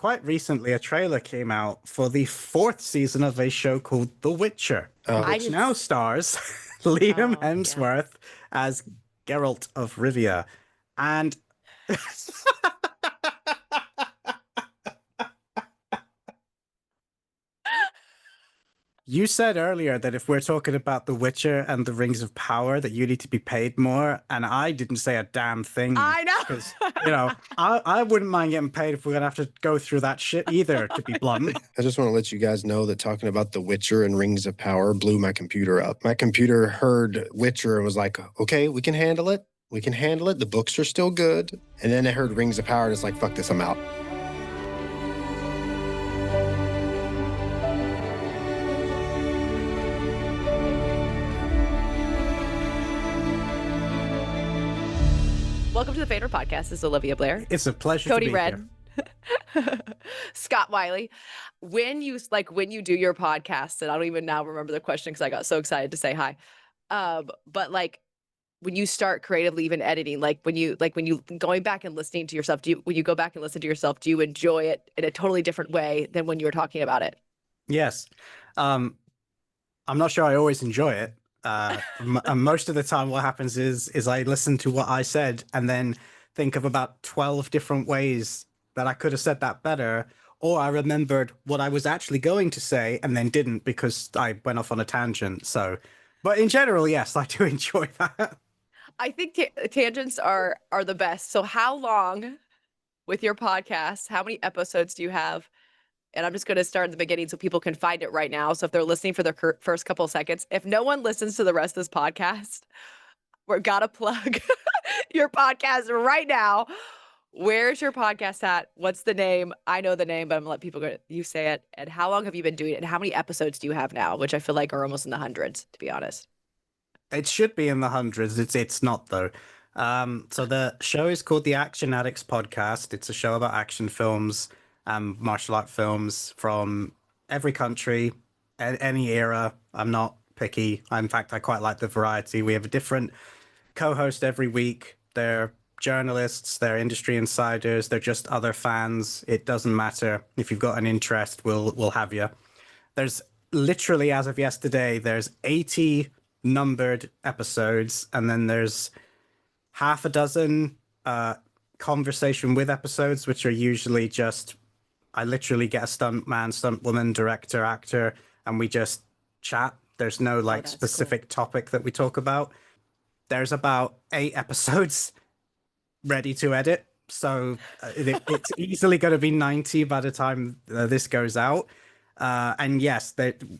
quite recently, a trailer came out for the fourth season of a show called The Witcher, which now stars Liam Hemsworth as Geralt of Rivia. And you said earlier that if we're talking about The Witcher and the Rings of Power, that you need to be paid more, and I didn't say a damn thing. I know. Because, I wouldn't mind getting paid if we're going to have to go through that shit either, to be blunt. I just want to let you guys know that talking about The Witcher and Rings of Power blew my computer up. My computer heard Witcher and was like, okay, we can handle it. We can handle it. The books are still good. And then it heard Rings of Power and it's like, fuck this, I'm out. Welcome to the Fanward Podcast. This is Olivia Blair. It's a pleasure Cody to be Red. here. Scott Wiley. When you do your podcast, and I don't even now remember the question because I got so excited to say hi. But like when you start creatively even editing, when you going back and listening to yourself, when you go back and listen to yourself, do you enjoy it in a totally different way than when you were talking about it? Yes. I'm not sure I always enjoy it. Most of the time what happens is I listen to what I said and then think of about 12 different ways that I could have said that better, or I remembered what I was actually going to say and then didn't because I went off on a tangent. So, but in general, yes, I do enjoy that. I think tangents are the best. So how long with your podcast, how many episodes do you have? And I'm just going to start at the beginning so people can find it right now. So if they're listening for their first couple of seconds, if no one listens to the rest of this podcast, we're got to plug your podcast right now. Where's your podcast at? What's the name? I know the name, but I'm going to let people go. You say it. And how long have you been doing it? And how many episodes do you have now? Which I feel like are almost in the hundreds, to be honest. It should be in the hundreds. It's not, though. So the show is called the Addicts podcast. It's a show about action films and martial art films from every country, any era. I'm not picky. In fact, I quite like the variety. We have a different co-host every week. They're journalists, they're industry insiders, they're just other fans. It doesn't matter. If you've got an interest, we'll have you. There's literally, as of yesterday, there's 80 numbered episodes, and then there's half a dozen conversation with episodes, which are usually just I literally get a stunt man, stunt woman, director, actor, and we just chat. There's no specific topic that we talk about. There's about 8 episodes ready to edit. So it's easily going to be 90 by the time this goes out. And yes,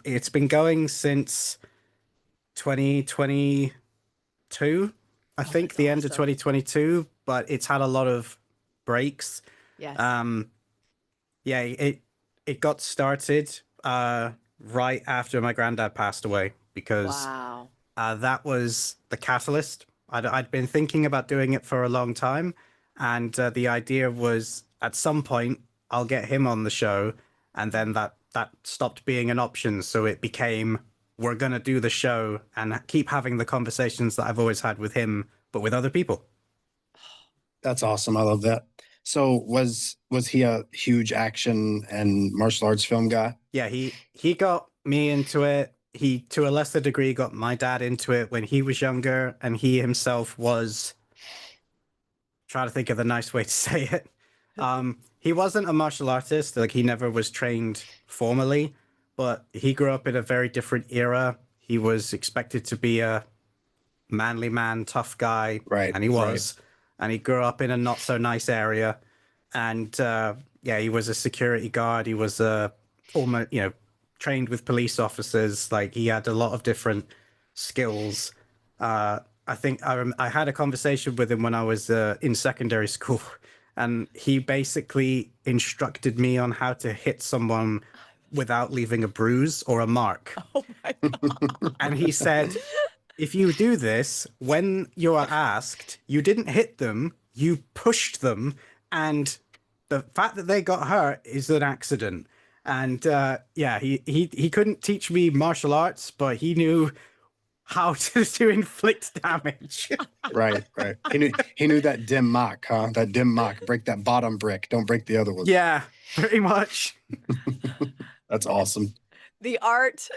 it's been going since 2022, I think, the end of 2022, but it's had a lot of breaks. Yes. Yeah, it got started right after my granddad passed away because that was the catalyst. I'd been thinking about doing it for a long time, and the idea was at some point I'll get him on the show, and then that stopped being an option. So it became we're going to do the show and keep having the conversations that I've always had with him, but with other people. That's awesome. I love that. So was he a huge action and martial arts film guy? Yeah, he got me into it. He, to a lesser degree, got my dad into it when he was younger, and he himself was, trying to think of the nice way to say it. He wasn't a martial artist. Like, he never was trained formally, but he grew up in a very different era. He was expected to be a manly man, tough guy, right? And he was. Right. And he grew up in a not so nice area, and he was a security guard. He was almost, trained with police officers. Like, he had a lot of different skills. I think I had a conversation with him when I was in secondary school, and he basically instructed me on how to hit someone without leaving a bruise or a mark. Oh my God. And he said, if you do this, when you are asked, you didn't hit them, you pushed them, and the fact that they got hurt is an accident. And he couldn't teach me martial arts, but he knew how to inflict damage. Right. He knew that dim mock, huh? That dim mock. Break that bottom brick. Don't break the other one. Yeah, pretty much. That's awesome. The art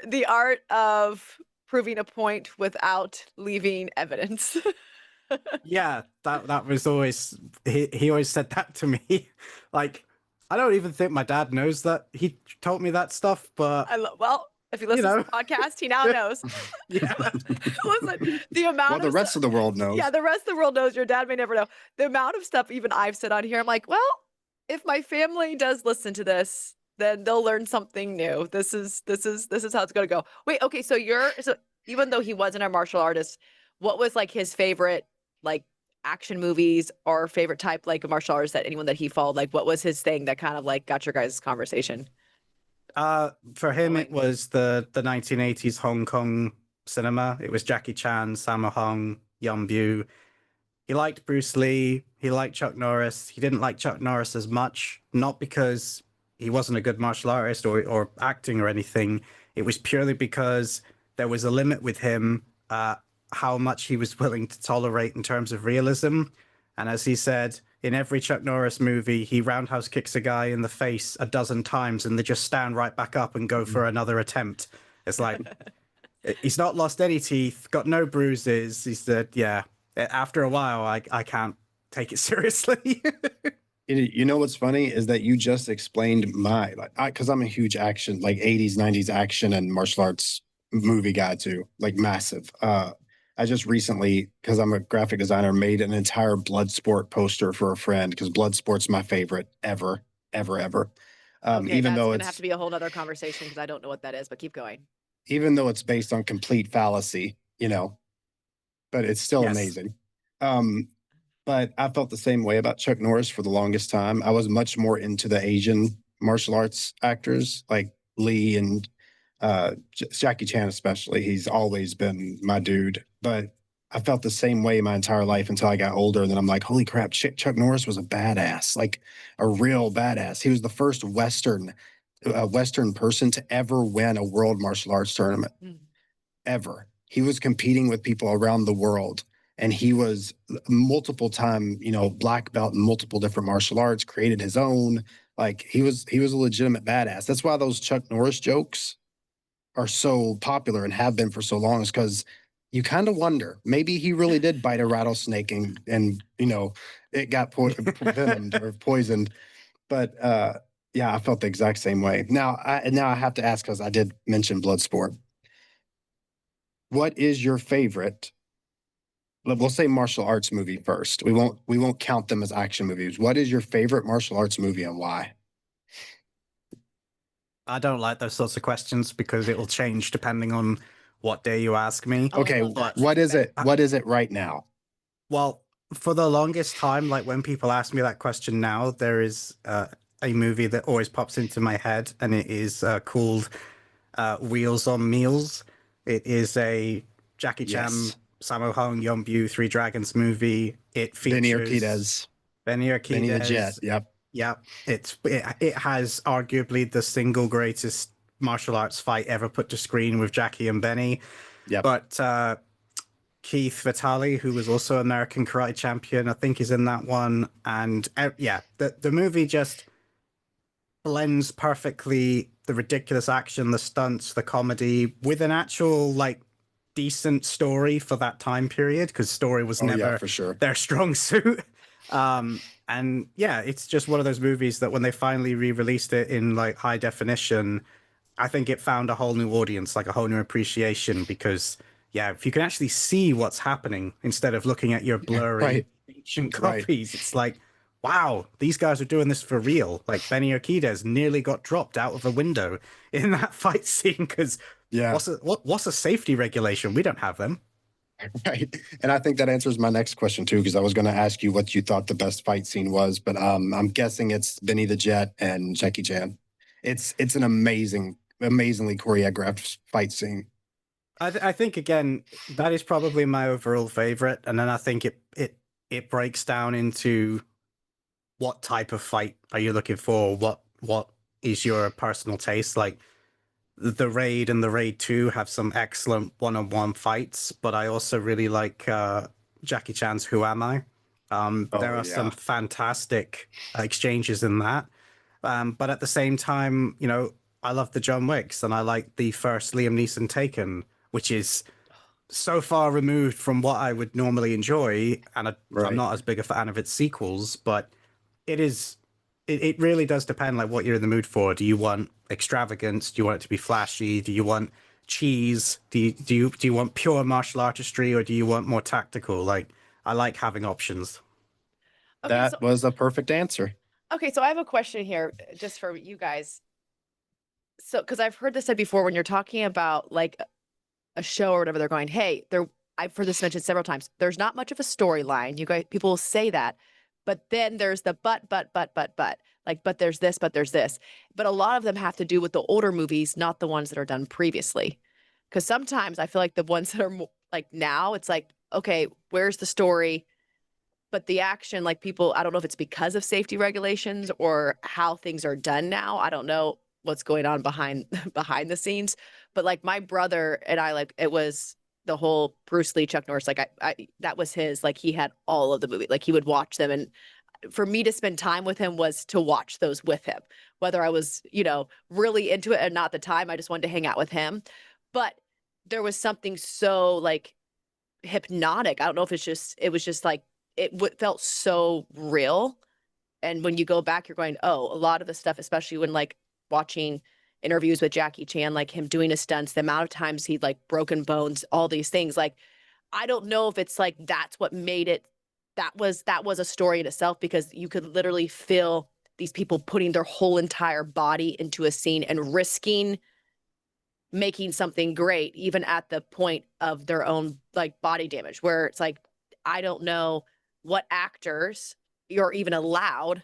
of proving a point without leaving evidence. Yeah, that was always he always said that to me. Like, I don't even think my dad knows that he told me that stuff, but Well, if he listens know. to the podcast, he now knows. yeah. Listen, the amount Well, the rest of the world knows. Yeah, the rest of the world knows. Your dad may never know. The amount of stuff even I've said on here, I'm like, well, if my family does listen to this, then they'll learn something new. This is how it's gonna go. Wait, okay, so even though he wasn't a martial artist, what was like his favorite like action movies or favorite type like of martial artist that anyone that he followed? Like, what was his thing that kind of like got your guys' conversation? For him, it was the 1980s Hong Kong cinema. It was Jackie Chan, Sammo Hung, Yuen Biao. He liked Bruce Lee. He liked Chuck Norris. He didn't like Chuck Norris as much, not because he wasn't a good martial artist or acting or anything. It was purely because there was a limit with him, how much he was willing to tolerate in terms of realism. And as he said, in every Chuck Norris movie, he roundhouse kicks a guy in the face a dozen times and they just stand right back up and go for another attempt. It's like, he's not lost any teeth, got no bruises. He said, yeah, after a while, I can't take it seriously. You know what's funny is that you just explained because I'm a huge action, like 80s, 90s action and martial arts movie guy too, like massive. I just recently, because I'm a graphic designer, made an entire Bloodsport poster for a friend because Bloodsport's my favorite ever. Okay, Even that's though gonna have to be a whole other conversation because I don't know what that is, but keep going. even though it's based on complete fallacy, but it's still Yes. amazing. But I felt the same way about Chuck Norris for the longest time. I was much more into the Asian martial arts actors like Lee and Jackie Chan, especially. He's always been my dude. But I felt the same way my entire life until I got older. And then I'm like, holy crap, Chuck Norris was a badass, like a real badass. He was the first Western person to ever win a world martial arts tournament, ever. He was competing with people around the world. And he was multiple time, black belt in multiple different martial arts, created his own. Like he was a legitimate badass. That's why those Chuck Norris jokes are so popular and have been for so long, is because you kind of wonder, maybe he really did bite a rattlesnake and it got venomed or poisoned. But yeah, I felt the exact same way. Now I have to ask, because I did mention Bloodsport. What is your favorite? We'll say martial arts movie first. We won't count them as action movies. What is your favorite martial arts movie and why? I don't like those sorts of questions because it will change depending on what day you ask me. Oh, I Okay, love that. what is it? What is it right now? Well, for the longest time, like when people ask me that question now, there is a movie that always pops into my head, and it is called Wheels on Meals. It is a Jackie Chan, Yes. Sammo Hung, Yuen Biao, Three Dragons movie. It Benny features Benny Benny the Jet. Urquidez. Yep. Yeah, it has arguably the single greatest martial arts fight ever put to screen with Jackie and Benny. Yep. But Keith Vitale, who was also American Karate Champion, I think is in that one. And yeah, the movie just blends perfectly the ridiculous action, the stunts, the comedy with an actual like decent story for that time period, because story was Oh, yeah, never for sure. their strong suit. And yeah, it's just one of those movies that when they finally re-released it in like high definition, I think it found a whole new audience, like a whole new appreciation, because yeah, if you can actually see what's happening instead of looking at your blurry right. ancient Right. copies, it's like, wow, these guys are doing this for real. Like Benny Urquidez nearly got dropped out of a window in that fight scene because Yeah. what's a safety regulation? We don't have them. Right. And I think that answers my next question too, because I was going to ask you what you thought the best fight scene was, but I'm guessing it's Benny the Jet and Jackie Chan. It's an amazingly choreographed fight scene. I think again that is probably my overall favorite, and then I think it breaks down into what type of fight are you looking for? What is your personal taste? Like the Raid and the Raid 2 have some excellent one-on-one fights, but I also really like Jackie Chan's Who Am I? There Oh are some yeah. fantastic exchanges in that. But at the same time, you know, I love the John Wicks and I like the first Liam Neeson Taken, which is so far removed from what I would normally enjoy. And I'm Right. not as big a fan of its sequels, but it is, it really does depend like what you're in the mood for. Do you want extravagance? Do you want it to be flashy? Do you want cheese? Do you want pure martial artistry, or do you want more tactical? Like, I like having options. Okay, so That was a perfect answer. I have a question here just for you guys. So, because I've heard this said before when you're talking about like a show or whatever, they're going, hey, I've heard this mentioned several times. There's not much of a storyline. You guys, people will say that, but then there's the but, like, but there's this, but there's this. But a lot of them have to do with the older movies, not the ones that are done previously. Because sometimes I feel like the ones that are like now, it's like, okay, where's the story? But the action, like people, I don't know if it's because of safety regulations or how things are done now. I don't know what's going on behind behind the scenes. But like my brother and I, like it was the whole Bruce Lee, Chuck Norris, like I that was his, like he had all of the movie, like he would watch them. And for me to spend time with him was to watch those with him, whether I was, you know, really into it or not at the time. I just wanted to hang out with him. But there was something so like hypnotic. I don't know if it was just like felt so real. And when you go back, you're going, oh, a lot of the stuff, especially when like watching interviews with Jackie Chan, like him doing his stunts, the amount of times he'd like broken bones, all these things. Like, I don't know if it's like that's what made it. That was a story in itself, because you could literally feel these people putting their whole entire body into a scene and risking making something great, even at the point of their own like body damage, where it's like, I don't know what actors you're even allowed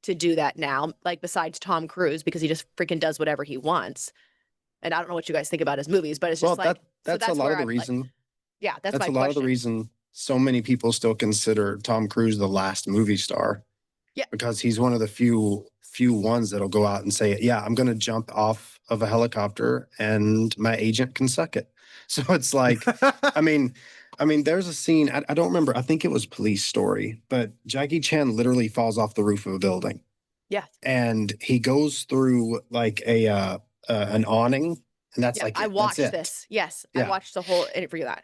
to do that now, like besides Tom Cruise, because he just freaking does whatever he wants. And I don't know what you guys think about his movies, but it's just Well, like, that's a lot of the reason. yeah, that's That's my a lot of the question. reason so many people still consider Tom Cruise the last movie star. Yeah. Because he's one of the few ones that'll go out and say, "Yeah, I'm going to jump off of a helicopter and my agent can suck it." So it's like, I mean, there's a scene, I don't remember, I think it was Police Story, but Jackie Chan literally falls off the roof of a building Yeah. and he goes through like an awning, and that's Yeah. like I it. That's watched it. this. Yes. I Yeah. watched the whole interview of that.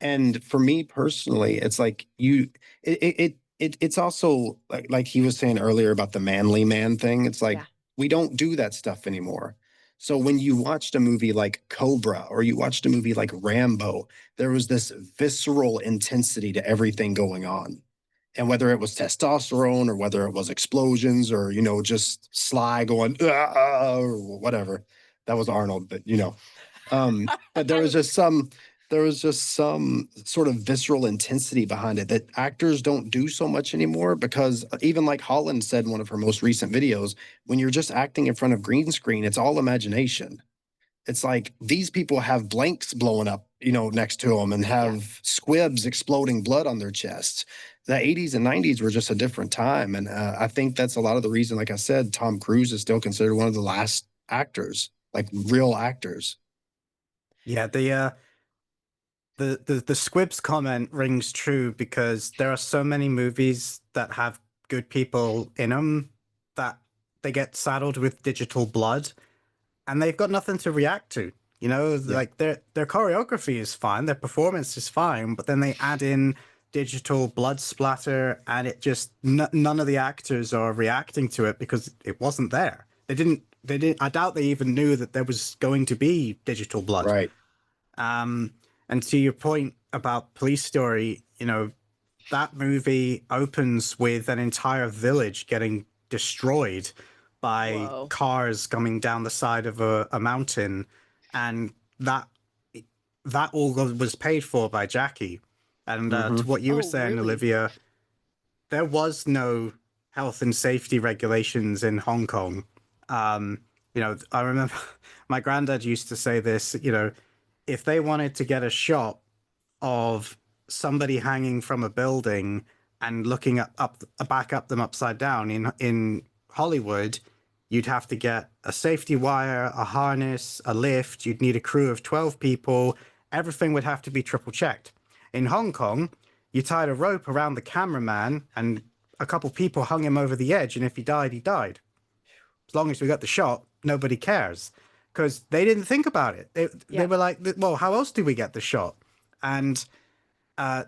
And for me personally, it's like it's also like he was saying earlier about the manly man thing. It's like Yeah. we don't do that stuff anymore. So when you watched a movie like Cobra or you watched a movie like Rambo, there was this visceral intensity to everything going on. And whether it was testosterone or whether it was explosions or, you know, just Sly going, or whatever. That was Arnold, but you know. But there was just some sort of visceral intensity behind it that actors don't do so much anymore, because even like Holland said in one of her most recent videos, when you're just acting in front of green screen, it's all imagination. It's like these people have blanks blowing up, you know, next to them and have squibs exploding blood on their chests. The 80s and 90s were just a different time. And I think that's a lot of the reason, like I said, Tom Cruise is still considered one of the last actors, like real actors. Yeah, the squibs comment rings true because there are so many movies that have good people in them that they get saddled with digital blood and they've got nothing to react to. You know, like their choreography is fine, their performance is fine, but then they add in digital blood splatter and it just none of the actors are reacting to it because it wasn't there. They didn't I doubt they even knew that there was going to be digital blood. Right. And to your point about Police Story, you know, that movie opens with an entire village getting destroyed by Whoa. cars coming down the side of a mountain, and that all was paid for by Jackie. And to what you were Oh, saying, really? Olivia, there was no health and safety regulations in Hong Kong. You know, I remember my granddad used to say this, you know, if they wanted to get a shot of somebody hanging from a building and looking up back up them upside down in Hollywood, you'd have to get a safety wire, a harness, a lift. You'd need a crew of 12 people. Everything would have to be triple checked. In Hong Kong, you tied a rope around the cameraman and a couple people hung him over the edge. And if he died, he died. As long as we got the shot, nobody cares. Because they didn't think about it. They were like, well, how else do we get the shot? And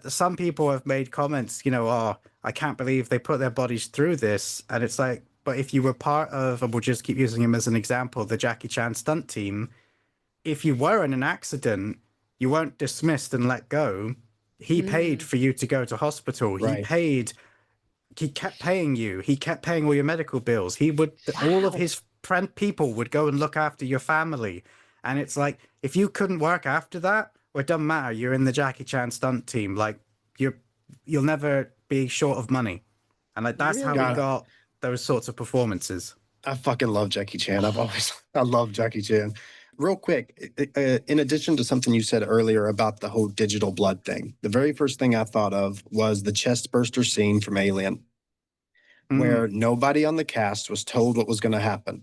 some people have made comments, you know, oh, I can't believe they put their bodies through this. And it's like, but if you were part of, and we'll just keep using him as an example, the Jackie Chan stunt team, if you were in an accident, you weren't dismissed and let go. He paid for you to go to hospital. Right. He kept paying you. He kept paying all your medical bills. All of his friend people would go and look after your family. And it's like, if you couldn't work after that, well, it doesn't matter. You're in the Jackie Chan stunt team. Like, you'll never be short of money. And like, that's how we got those sorts of performances. I fucking love Jackie Chan. I love Jackie Chan. Real quick, in addition to something you said earlier about the whole digital blood thing, the very first thing I thought of was the chest burster scene from Alien, where nobody on the cast was told what was going to happen.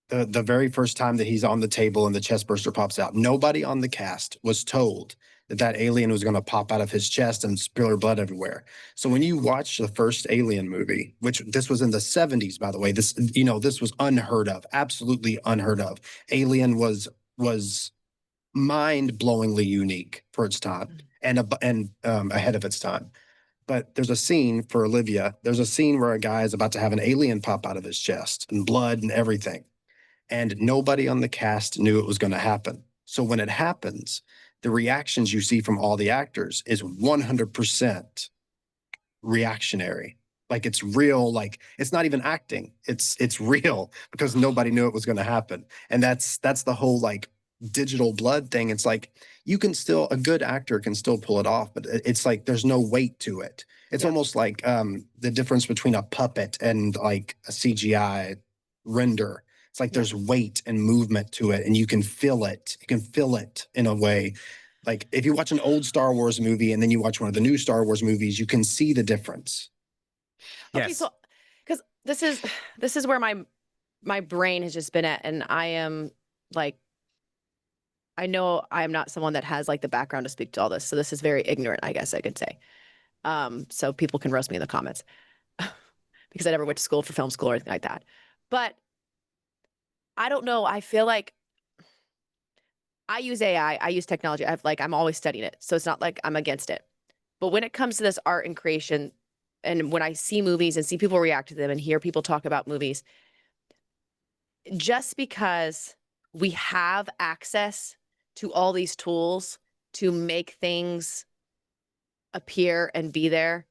The very first time that he's on the table and the chest burster pops out, nobody on the cast was told that alien was going to pop out of his chest and spill blood everywhere. So when you watch the first Alien movie, which this was in the 70s, by the way, this was unheard of, absolutely unheard of. Alien was mind-blowingly unique for its time and ahead of its time. But there's a scene for Olivia. There's a scene where a guy is about to have an alien pop out of his chest and blood and everything. And nobody on the cast knew it was going to happen. So when it happens, the reactions you see from all the actors is 100% reactionary. Like, it's real, like it's not even acting. It's real because nobody knew it was going to happen. And that's the whole like digital blood thing. It's like a good actor can still pull it off, but it's like there's no weight to it. It's almost like the difference between a puppet and like a CGI render. It's like there's weight and movement to it, and you can feel it. You can feel it in a way. Like if you watch an old Star Wars movie and then you watch one of the new Star Wars movies, you can see the difference. Okay, so because this is where my brain has just been at, and I am like, I know I am not someone that has like the background to speak to all this, so this is very ignorant, I guess I could say. So people can roast me in the comments because I never went to school for film school or anything like that. But I don't know. I feel like I use AI. I use technology. I'm always studying it. So it's not like I'm against it. But when it comes to this art and creation, and when I see movies and see people react to them and hear people talk about movies, just because we have access to all these tools to make things appear and be there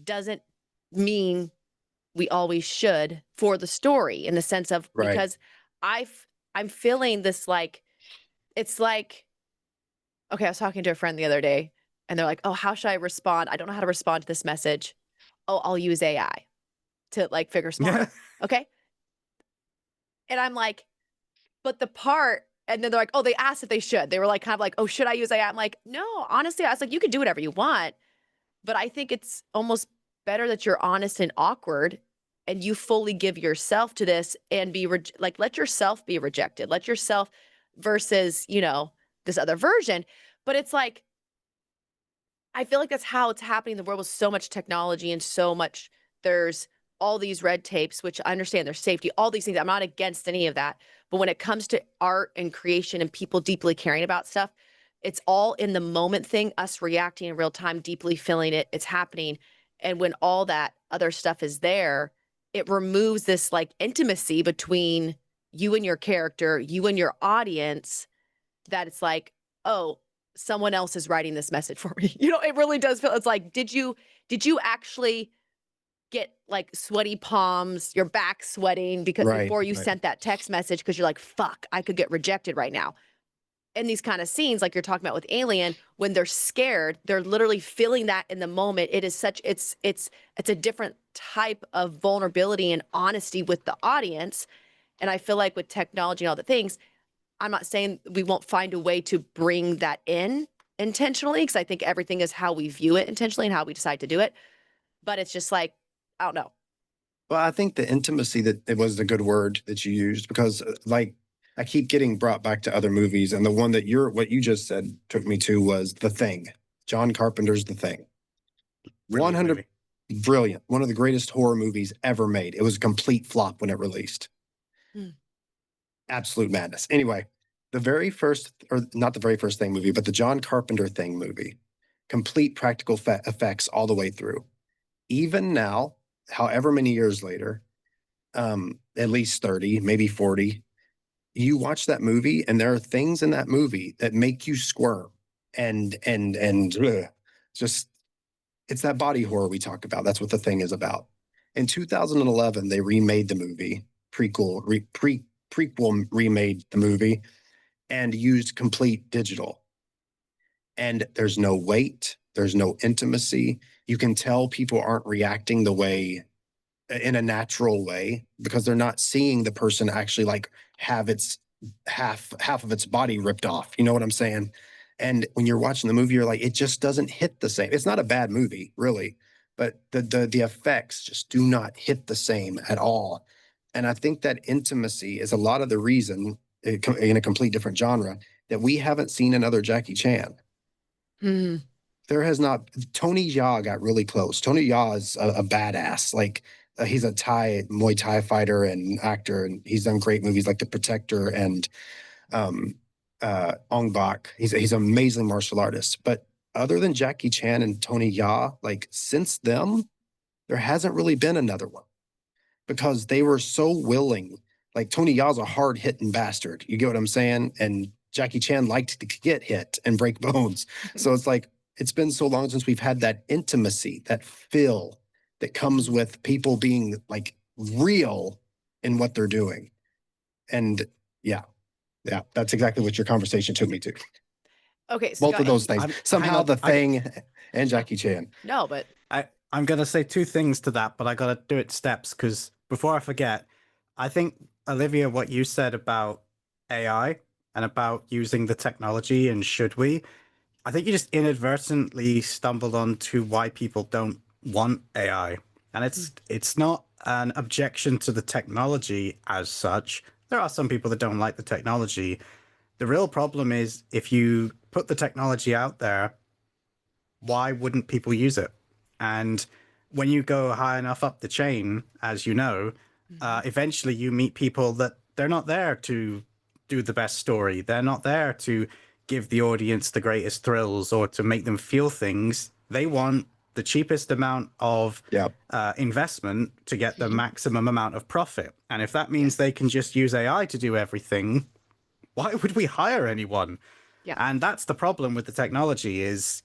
doesn't mean we always should for the story, in the sense of, because I'm feeling this, like, it's like, okay, I was talking to a friend the other day and they're like, oh, how should I respond? I don't know how to respond to this message. Oh, I'll use AI to like figure small. Okay. And I'm like, but the part, and then they're like, oh, they asked if they should. They were like, kind of like, oh, should I use AI? I'm like, no, honestly, I was like, you can do whatever you want, but I think it's almost better that you're honest and awkward and you fully give yourself to this and be like, let yourself be rejected. Let yourself versus, this other version. But it's like, I feel like that's how it's happening in the world with so much technology and so much, there's all these red tapes, which I understand there's safety, all these things. I'm not against any of that. But when it comes to art and creation and people deeply caring about stuff, it's all in the moment thing, us reacting in real time, deeply feeling it, it's happening. And when all that other stuff is there, it removes this like intimacy between you and your character, you and your audience, that it's like, oh, someone else is writing this message for me. It really does feel, it's like, did you actually get like sweaty palms, your back sweating because before you sent that text message, because you're like, fuck, I could get rejected right now. In these kind of scenes, like you're talking about with Alien, when they're scared, they're literally feeling that in the moment. It is such, it's a different type of vulnerability and honesty with the audience. And I feel like with technology and all the things, I'm not saying we won't find a way to bring that in intentionally, because I think everything is how we view it intentionally and how we decide to do it. But it's just like, I don't know. Well, I think the intimacy that it was the good word that you used because like I keep getting brought back to other movies and the one that what you just said took me to was The Thing. John Carpenter's The Thing. Brilliant 100 movie. brilliant. One of the greatest horror movies ever made. It was a complete flop when it released. Hmm. Absolute madness. Anyway, the very first, or not the very first Thing movie, but the John Carpenter Thing movie, complete practical effects all the way through. Even now, however many years later, at least 30, maybe 40, you watch that movie and there are things in that movie that make you squirm and just it's that body horror we talk about. That's what The Thing is about. In 2011, they remade the movie, prequel remade the movie and used complete digital. And there's no weight, there's no intimacy. You can tell people aren't reacting the way in a natural way because they're not seeing the person actually like have its half of its body ripped off. You know what I'm saying? And when you're watching the movie, you're like, it just doesn't hit the same. It's not a bad movie, really, but the effects just do not hit the same at all. And I think that intimacy is a lot of the reason in a complete different genre that we haven't seen another Jackie Chan. Hmm. There has not. Tony Jaa got really close. Tony Jaa is a badass. Like he's a Muay Thai fighter and actor, and he's done great movies like The Protector and um, Ong Bak. He's an amazing martial artist. But other than Jackie Chan and Tony Jaa, like since them, there hasn't really been another one because they were so willing. Like Tony Jaa's a hard hitting bastard. You get what I'm saying? And Jackie Chan liked to get hit and break bones. So it's like it's been so long since we've had that intimacy, that feel that comes with people being like real in what they're doing. And yeah, that's exactly what your conversation took me to. Okay, so Both of those things. Somehow The Thing and Jackie Chan. No, but I'm going to say two things to that, but I got to do it steps because before I forget, I think, Olivia, what you said about AI and about using the technology and should we, I think you just inadvertently stumbled onto why people don't want AI. And it's not an objection to the technology as such. There are some people that don't like the technology. The real problem is if you put the technology out there, why wouldn't people use it? And when you go high enough up the chain, as you know, eventually you meet people that they're not there to do the best story. They're not there to give the audience the greatest thrills or to make them feel things. They want the cheapest amount of investment to get the maximum amount of profit. And if that means they can just use AI to do everything, why would we hire anyone? Yeah. And that's the problem with the technology is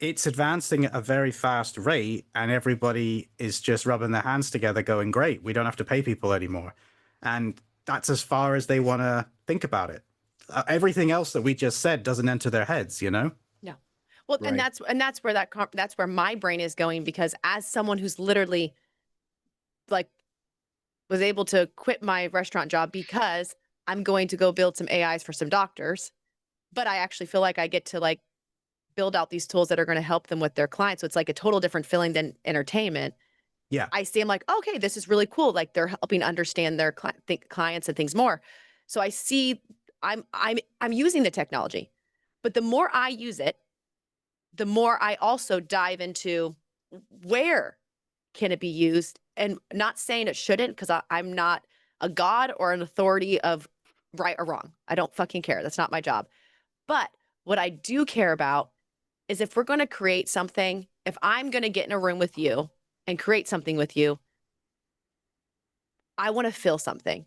it's advancing at a very fast rate and everybody is just rubbing their hands together going, great, we don't have to pay people anymore. And that's as far as they want to think about it. Everything else that we just said doesn't enter their heads, you know? yeah. Well, Right. and that's where that's where my brain is going because as someone who's literally like was able to quit my restaurant job because I'm going to go build some AIs for some doctors, but I actually feel like I get to like build out these tools that are going to help them with their clients. So it's like a total different feeling than entertainment. Yeah. I see, I'm like, okay, this is really cool. Like they're helping understand their clients and things more. So I see I'm using the technology, but the more I use it, the more I also dive into where can it be used and not saying it shouldn't because I'm not a god or an authority of right or wrong. I don't fucking care. That's not my job. But what I do care about is if we're going to create something, if I'm going to get in a room with you and create something with you, I want to feel something.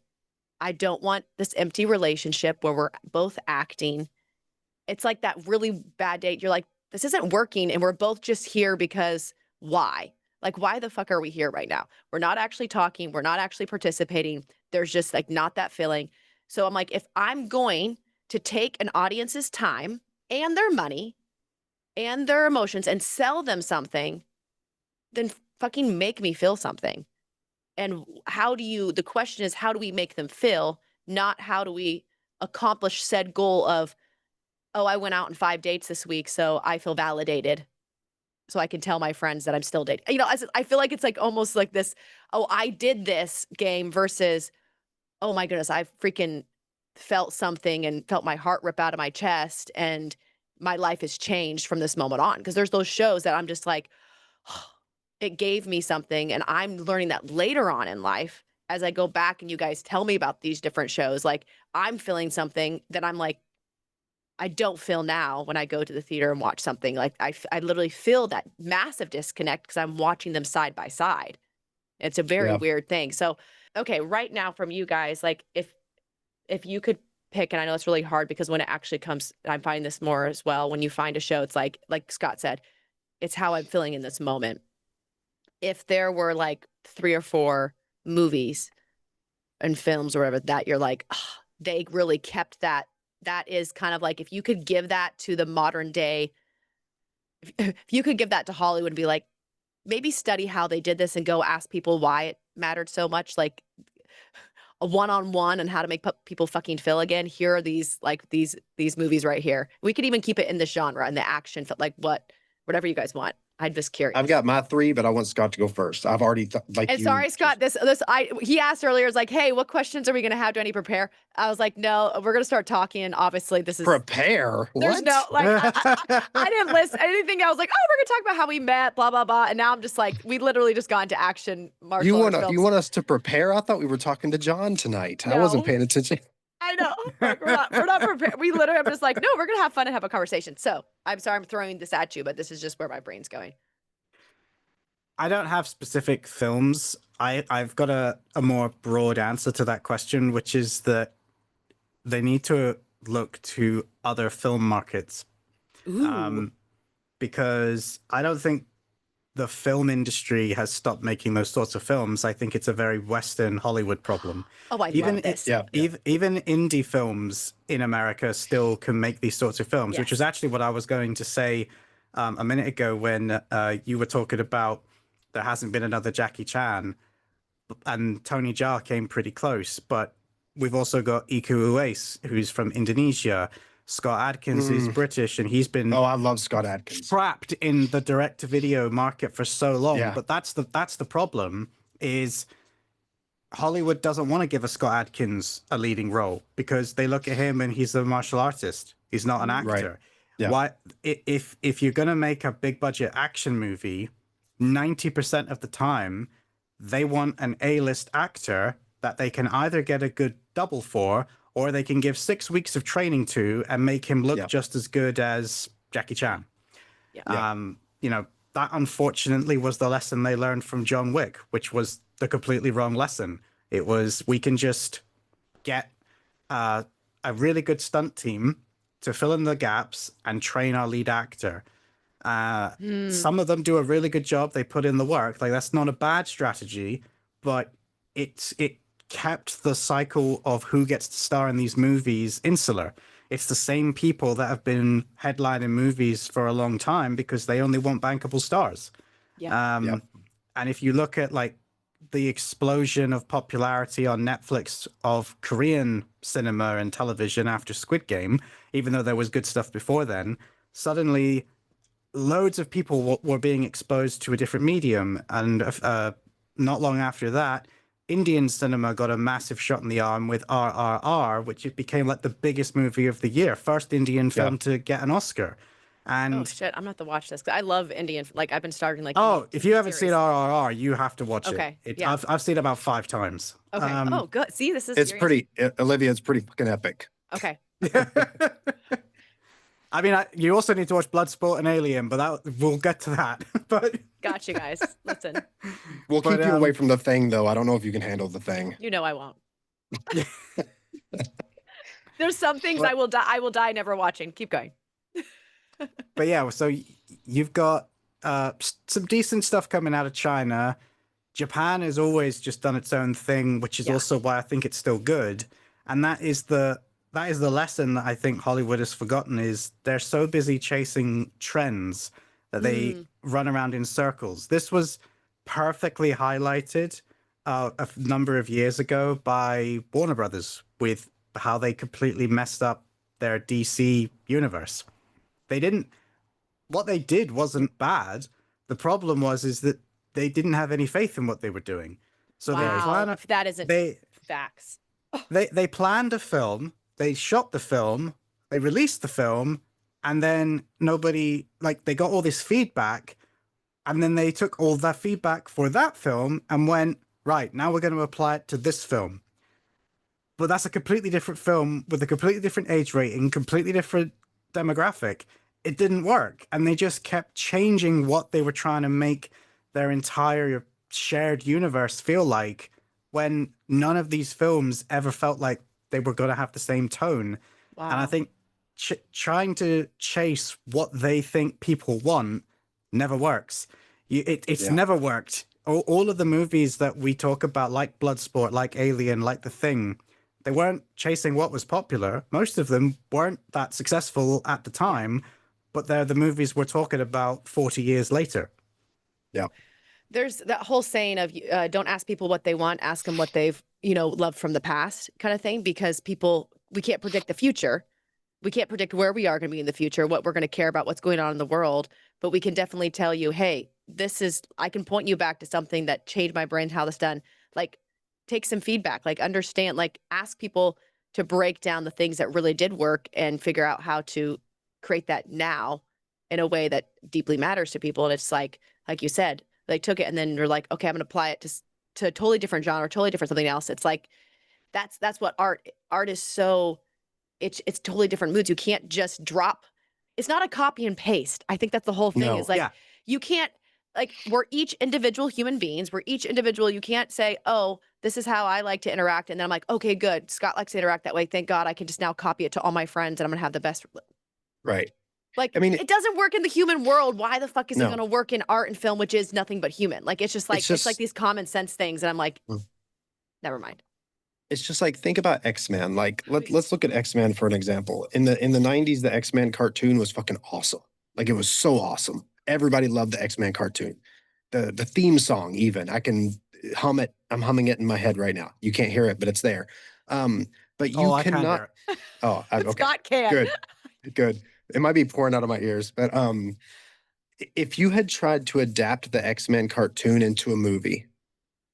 I don't want this empty relationship where we're both acting. It's like that really bad date. You're like, this isn't working. And we're both just here because why? Like, why the fuck are we here right now? We're not actually talking. We're not actually participating. There's just like not that feeling. So I'm like, if I'm going to take an audience's time and their money and their emotions and sell them something, then fucking make me feel something. And the question is, how do we make them feel? Not how do we accomplish said goal of, oh, I went out on 5 dates this week, so I feel validated. so I can tell my friends that I'm still dating. You know, I feel like it's like almost like this, oh, I did this game versus, oh my goodness, I freaking felt something and felt my heart rip out of my chest and my life has changed from this moment on. Because there's those shows that I'm just like, it gave me something, and I'm learning that later on in life as I go back and you guys tell me about these different shows. Like I'm feeling something that I'm like, I don't feel now when I go to the theater and watch something. Like I literally feel that massive disconnect because I'm watching them side by side. It's a very Yeah. weird thing. So, okay, right now from you guys, like if you could pick, and I know it's really hard because when it actually comes, I'm finding this more as well. When you find a show, it's like Scott said, it's how I'm feeling in this moment. If there were like 3 or 4 movies and films or whatever that you're like, "Ah, they really kept that. That is kind of like if you could give that to the modern day, if you could give that to Hollywood and be like, maybe study how they did this and go ask people why it mattered so much, like a one-on-one and how to make people fucking feel again. Here are these like these movies right here. We could even keep it in the genre and the action, like whatever you guys want. I'm just curious. I've got my 3, but I want Scott to go first. I've already And sorry, Scott, he asked earlier, is like, hey, what questions are we gonna have? Do I need to prepare? I was like, no, we're gonna start talking, and obviously this is prepare. there's What? no like I didn't listen. I didn't think I was like, oh, we're gonna talk about how we met, blah blah blah. And now I'm just like, we literally just got into action martial arts films. You want us to prepare? I thought we were talking to John tonight. I wasn't No. paying attention. I know. Like, we're not prepared. We literally I'm just like, no, we're gonna have fun and have a conversation. So I'm sorry I'm throwing this at you, but this is just where my brain's going. I don't have specific films. I've got a more broad answer to that question, which is that they need to look to other film markets. Ooh. Because I don't think the film industry has stopped making those sorts of films. I think it's a very Western Hollywood problem. Oh, I love this. Even indie films in America still can make these sorts of films, which Yes. is actually what I was going to say a minute ago when you were talking about there hasn't been another Jackie Chan, and Tony Jaa came pretty close. But we've also got Iko Uwais, who's from Indonesia. Scott Adkins is British, and he's been I love Scott Adkins. trapped in the direct-to-video market for so long. Yeah. But that's the problem, is Hollywood doesn't want to give a Scott Adkins a leading role because they look at him and he's a martial artist. He's not an actor. Right. Yeah. Why? If you're going to make a big-budget action movie, 90% of the time, they want an A-list actor that they can either get a good double for, or they can give 6 weeks of training to and make him look just as good as Jackie Chan. Yeah. You know, that unfortunately was the lesson they learned from John Wick, which was the completely wrong lesson. It was, we can just get a really good stunt team to fill in the gaps and train our lead actor. Some of them do a really good job. They put in the work. Like, that's not a bad strategy, but it kept the cycle of who gets to star in these movies insular. It's the same people that have been headlining movies for a long time because they only want bankable stars. Yeah. And if you look at like the explosion of popularity on Netflix of Korean cinema and television after Squid Game, even though there was good stuff before then, suddenly loads of people were being exposed to a different medium. And not long after that, Indian cinema got a massive shot in the arm with RRR, which it became like the biggest movie of the year, first Indian film to get an Oscar. And Oh shit, I'm gonna have to watch this. I love Indian. Like I've been starting like. oh, if you haven't series. seen RRR, you have to watch Okay, it. yeah. I've seen it about 5 times. Okay. Oh, good. See, this is. It's very Olivia, it's pretty fucking epic. Okay. I mean, you also need to watch Bloodsport and Alien, but we'll get to that. But Got you guys. Listen, We'll keep you away from the thing, though. I don't know if you can handle the thing. you know I won't. There's some things I will die never watching. Keep going. But yeah, so you've got some decent stuff coming out of China. Japan has always just done its own thing, which is also why I think it's still good. And that is the lesson that I think Hollywood has forgotten, is they're so busy chasing trends that they run around in circles. This was perfectly highlighted a number of years ago by Warner Brothers with how they completely messed up their DC universe. What they did wasn't bad, The problem is that they didn't have any faith in what they were doing. So Wow, if that isn't facts. they planned a film, they shot the film, they released the film, and then nobody, like, they got all this feedback, and then they took all that feedback for that film and went, right, now we're going to apply it to this film. But that's a completely different film with a completely different age rating, completely different demographic. It didn't work. And they just kept changing what they were trying to make their entire shared universe feel like, when none of these films ever felt like they were going to have the same tone. Wow. And I think trying to chase what they think people want never works. It's never worked. All of the movies that we talk about, like Bloodsport, like Alien, like The Thing, they weren't chasing what was popular. Most of them weren't that successful at the time, but they're the movies we're talking about 40 years later. Yeah. There's that whole saying of don't ask people what they want, ask them what they've, loved from the past kind of thing, because we can't predict the future. We can't predict where we are going to be in the future, what we're going to care about, what's going on in the world, but we can definitely tell you, hey, I can point you back to something that changed my brain, how this done. Like, take some feedback, like understand, like ask people to break down the things that really did work and figure out how to create that now in a way that deeply matters to people. And it's like you said, they took it and then you're like, okay, I'm going to apply it to a totally different genre, totally different something else. It's like, that's what art is. So it's totally different moods. You can't just drop. It's not a copy and paste. I think that's the whole thing. No. Is like, you can't, like, we're each individual human beings. We're each individual. You can't say, oh, this is how I like to interact. And then I'm like, okay, good. Scott likes to interact that way. Thank God I can just now copy it to all my friends and I'm going to have the best. Right. Like, I mean, it doesn't work in the human world. Why the fuck is it going to work in art and film, which is nothing but human? Like, it's just like, it's like these common sense things. And I'm like, never mind. It's just like, think about X-Men. Like, let's look at X-Men for an example. In the 90s, the X-Men cartoon was fucking awesome. Like, it was so awesome. Everybody loved the X-Men cartoon. The theme song, even, I can hum it. I'm humming it in my head right now. You can't hear it, but it's there. But you cannot. Okay. Scott can. Good. It might be pouring out of my ears, but if you had tried to adapt the X-Men cartoon into a movie,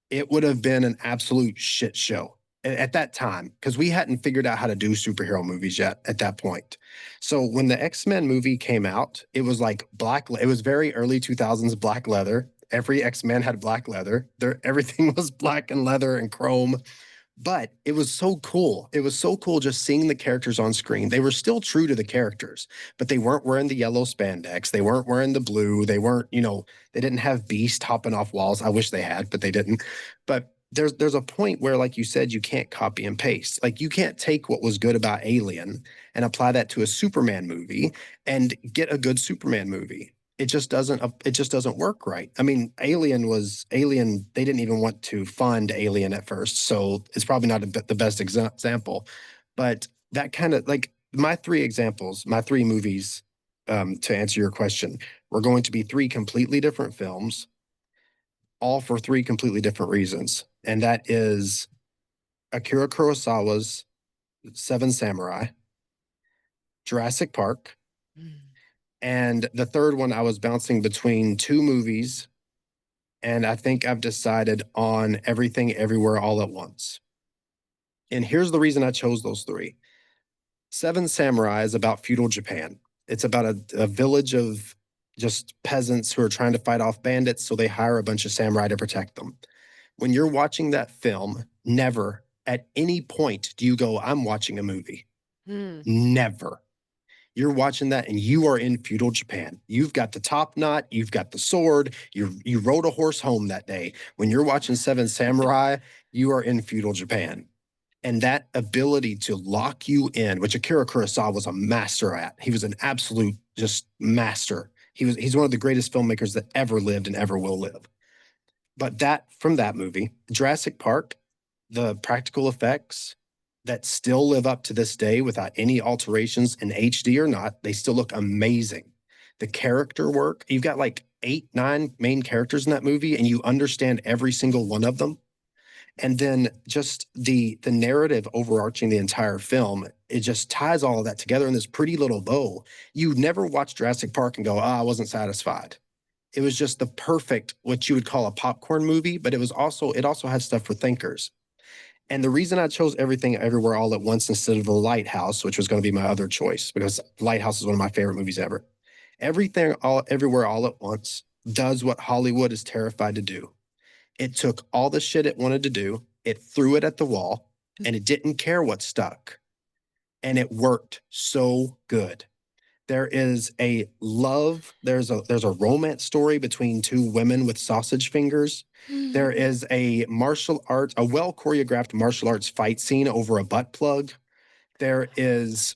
it would have been an absolute shit show at that time, because we hadn't figured out how to do superhero movies yet at that point. So when the X-Men movie came out, it was like it was very early 2000s black leather. Every X-Men had black leather. Everything was black and leather and chrome. But it was so cool. It was so cool just seeing the characters on screen. They were still true to the characters, but they weren't wearing the yellow spandex. They weren't wearing the blue. They weren't, they didn't have Beast hopping off walls. I wish they had, but they didn't. But there's a point where, like you said, you can't copy and paste. Like, you can't take what was good about Alien and apply that to a Superman movie and get a good Superman movie. It just doesn't work right. I mean, Alien, they didn't even want to fund Alien at first, so it's probably not the best example. But that kind of, like, my three movies, to answer your question, were going to be three completely different films, all for three completely different reasons. And that is Akira Kurosawa's Seven Samurai, Jurassic Park, and the third one, I was bouncing between two movies, and I think I've decided on Everything Everywhere All at Once. And here's the reason I chose those three. Seven Samurai is about feudal Japan. It's about a village of just peasants who are trying to fight off bandits, so they hire a bunch of samurai to protect them. When you're watching that film, never at any point do you go, I'm watching a movie. Never. You're watching that and you are in feudal Japan. You've got the top knot. You've got the sword. You rode a horse home that day. When you're watching Seven Samurai, you are in feudal Japan. And that ability to lock you in, which Akira Kurosawa was a master at. He was an absolute just master. He's one of the greatest filmmakers that ever lived and ever will live. But from that movie, Jurassic Park, the practical effects that still live up to this day without any alterations in HD or not, they still look amazing. The character work, you've got like 8, 9 main characters in that movie, and you understand every single one of them. And then just the narrative overarching the entire film, it just ties all of that together in this pretty little bow. You never watch Jurassic Park and go, I wasn't satisfied. It was just the perfect, what you would call a popcorn movie, but it also had stuff for thinkers. And the reason I chose Everything Everywhere All at Once instead of The Lighthouse, which was going to be my other choice, because Lighthouse is one of my favorite movies ever. Everywhere All at Once does what Hollywood is terrified to do. It took all the shit it wanted to do, it threw it at the wall, and it didn't care what stuck. And it worked so good. There is a there's a romance story between two women with sausage fingers. There is a well choreographed martial arts fight scene over a butt plug. There is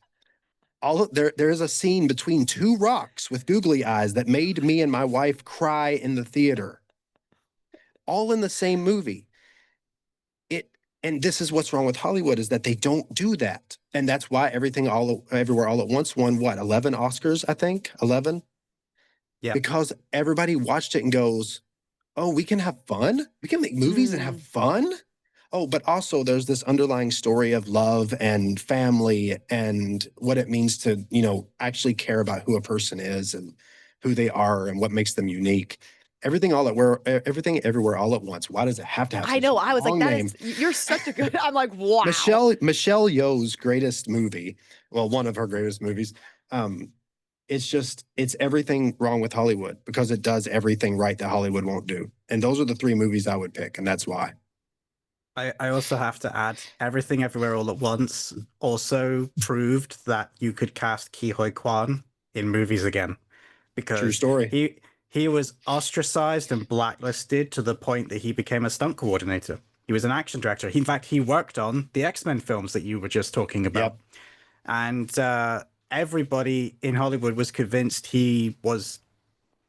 there is a scene between two rocks with googly eyes that made me and my wife cry in the theater. All in the same movie. And this is what's wrong with Hollywood, is that they don't do that. And that's why Everywhere All at Once won, what, 11 Oscars, I think? 11? Yeah. Because everybody watched it and goes, oh, we can have fun? We can make movies and have fun? Oh, but also there's this underlying story of love and family and what it means to, actually care about who a person is and who they are and what makes them unique. Everything Everywhere All at Once. Why does it have to have? I know. I was like, name? You're such a good. I'm like, wow. Michelle Yeoh's greatest movie. Well, one of her greatest movies. It's everything wrong with Hollywood because it does everything right that Hollywood won't do. And those are the three movies I would pick, and that's why. I also have to add, Everything Everywhere All at Once also proved that you could cast Ke Huy Quan in movies again. Because true story. He was ostracized and blacklisted to the point that he became a stunt coordinator. He was an action director. In fact, he worked on the X-Men films that you were just talking about. Yep. And everybody in Hollywood was convinced he was,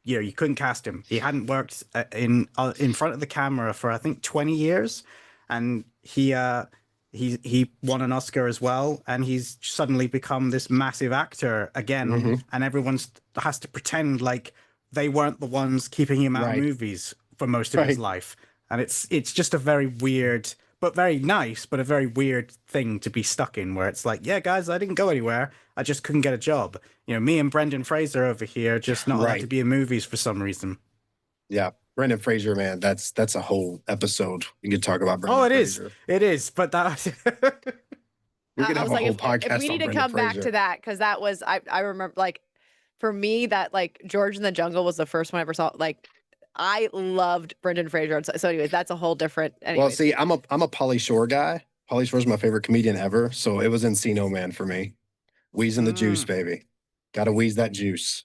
you couldn't cast him. He hadn't worked in front of the camera for, I think, 20 years. And he won an Oscar as well. And he's suddenly become this massive actor again. Mm-hmm. And everyone has to pretend like they weren't the ones keeping him out of movies for most of his life. And it's just a very weird, but very nice, but a very weird thing to be stuck in, where it's like, yeah, guys, I didn't go anywhere. I just couldn't get a job. Me and Brendan Fraser over here just not allowed to be in movies for some reason. Yeah. Brendan Fraser, man, that's a whole episode. You could talk about Brendan Fraser. It is. But that... we could have a whole podcast if we need to come back to that, because that was, I remember, like, for me, that, like, George in the Jungle was the first one I ever saw. Like, I loved Brendan Fraser. So anyways, that's a whole different... Well, see, I'm a Pauly Shore guy. Pauly Shore's my favorite comedian ever. So it was Encino Man for me. Wheezing the juice, baby. Got to wheeze that juice.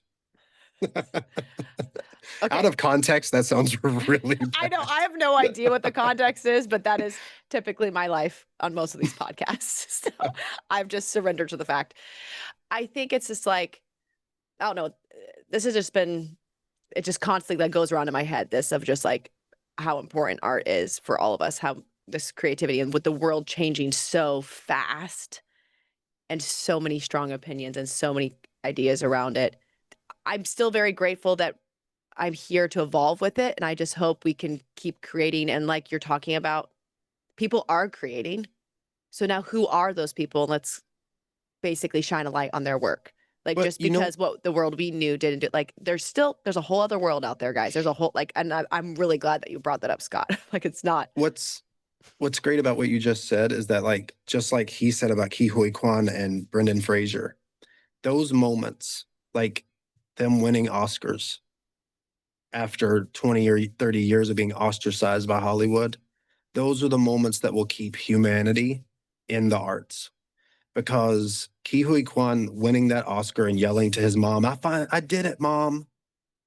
Okay. Out of context, that sounds really bad. I know. I have no idea what the context is, but that is typically my life on most of these podcasts. So I've just surrendered to the fact. I think it's just like, I don't know. This has just been, it just constantly goes around in my head, this of just like how important art is for all of us, how this creativity and with the world changing so fast and so many strong opinions and so many ideas around it. I'm still very grateful that I'm here to evolve with it. And I just hope we can keep creating. And like you're talking about, people are creating. So now who are those people? Let's basically shine a light on their work. Like, but just because what the world we knew didn't do, like there's a whole other world out there, guys. There's a whole, like, and I'm really glad that you brought that up, Scott. Like, it's not. What's great about what you just said is that, like, just like he said about Ke Huy Quan and Brendan Fraser, those moments, like them winning Oscars after 20 or 30 years of being ostracized by Hollywood, those are the moments that will keep humanity in the arts. Because Ke Huy Quan winning that Oscar and yelling to his mom, I did it, Mom.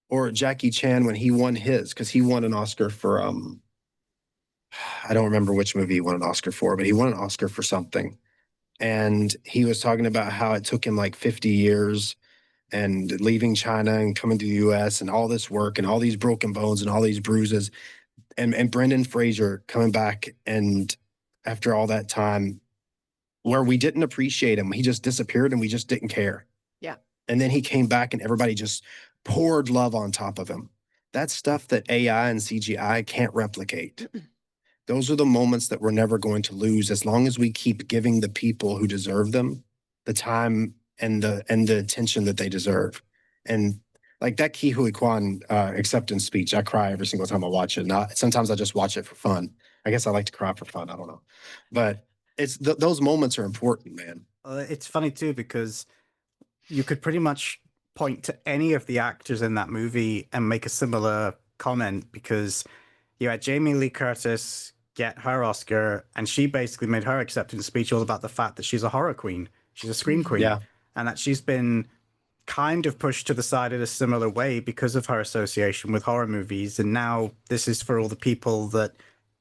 Or Jackie Chan when he won his, because he won an Oscar for, I don't remember which movie he won an Oscar for, but he won an Oscar for something. And he was talking about how it took him like 50 years and leaving China and coming to the US and all this work and all these broken bones and all these bruises. And Brendan Fraser coming back, and after all that time, where we didn't appreciate him, he just disappeared and we just didn't care. Yeah. And then he came back and everybody just poured love on top of him. That's stuff that AI and CGI can't replicate. Those are the moments that we're never going to lose as long as we keep giving the people who deserve them the time and the attention that they deserve. And Like that Ke Huy Quan acceptance speech, I cry every single time I watch it. Not sometimes I just watch it for fun. I guess I like to cry for fun. I don't know, but it's those moments are important, man. It's funny too because you could pretty much point to any of the actors in that movie and make a similar comment because you had Jamie Lee Curtis get her Oscar, and she basically made her acceptance speech all about the fact that she's a horror queen, she's a scream queen, Yeah. and that she's been kind of pushed to the side in a similar way because of her association with horror movies. And now this is for all the people that,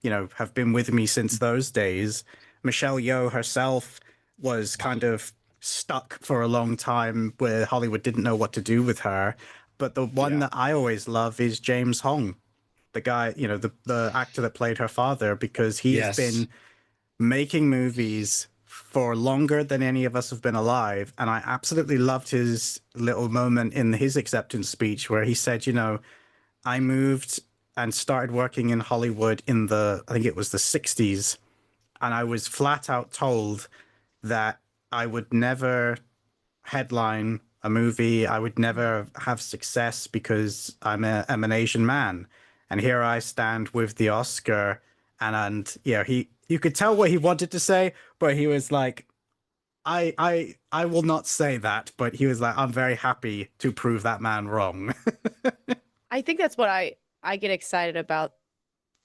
you know, have been with me since those days. Michelle Yeoh herself was kind of stuck for a long time where Hollywood didn't know what to do with her. But the one that I always love is James Hong, the guy, you know, the actor that played her father, because he's been making movies for longer than any of us have been alive. And I absolutely loved his little moment in his acceptance speech where he said, you know, I moved and started working in Hollywood in I think it was the 60s. And I was flat out told that I would never headline a movie. I would never have success because I'm an Asian man. And here I stand with the Oscar. And yeah, you could tell what he wanted to say, but he was like, I will not say that, but he was like, I'm very happy to prove that man wrong. I think that's what I get excited about,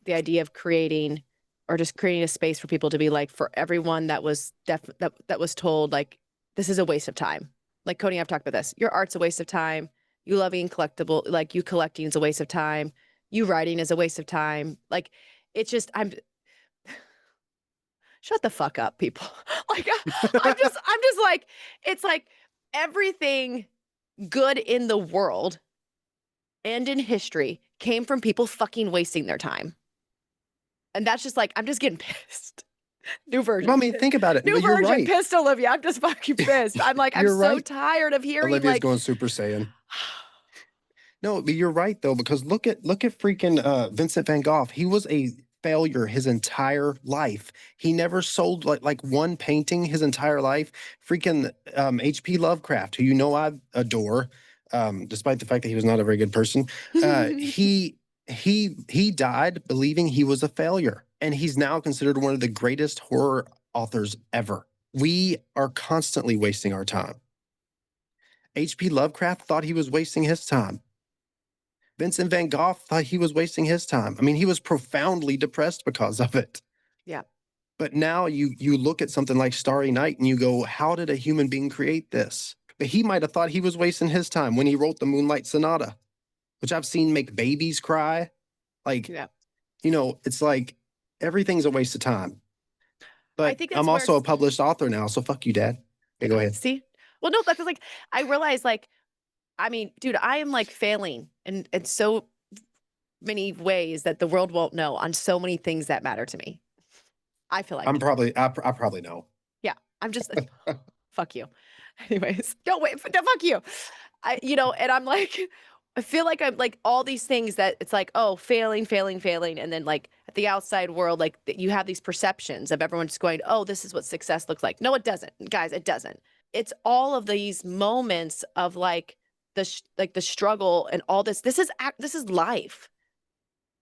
the idea of creating or just creating a space for people to be like, for everyone that was that was told like, this is a waste of time. Like Cody, I've talked about this. Your art's a waste of time. You loving collectible, like you collecting is a waste of time. You writing is a waste of time. Like it's just, shut the fuck up, people. Like I'm just like, it's like everything good in the world and in history came from people fucking wasting their time. And that's just like, I'm just getting pissed. New version. Well, I mean, think about it. New You're version right. pissed, Olivia. I'm just fucking pissed. I'm like, I'm You're so right. tired of hearing Olivia's like going Super Saiyan. No, but you're right though, because look at freaking Vincent van Gogh. He was a failure his entire life. He never sold like one painting his entire life. Freaking H.P. Lovecraft, who you know I adore, despite the fact that he was not a very good person. He died believing he was a failure, and he's now considered one of the greatest horror authors ever. We are constantly wasting our time. H.P. Lovecraft thought he was wasting his time. Vincent van Gogh thought he was wasting his time. I mean, he was profoundly depressed because of it. Yeah. But now you look at something like Starry Night and you go, how did a human being create this? But he might have thought he was wasting his time when he wrote the Moonlight Sonata, which I've seen make babies cry. Like, you know, it's like everything's a waste of time. But I'm also a published author now, so fuck you, Dad. Okay, go ahead. See? Well, no, that's like, I realize like, I mean, dude, I am like failing in so many ways that the world won't know on so many things that matter to me. I feel like I probably know. Yeah. I'm just fuck you. Anyways, don't wait. Fuck you. You know, and I'm like, I feel like I'm like all these things that it's like, oh, failing. And then like at the outside world, like you have these perceptions of everyone just going, oh, this is what success looks like. No, it doesn't. Guys, it doesn't. It's all of these moments of like the struggle and all this. This is life.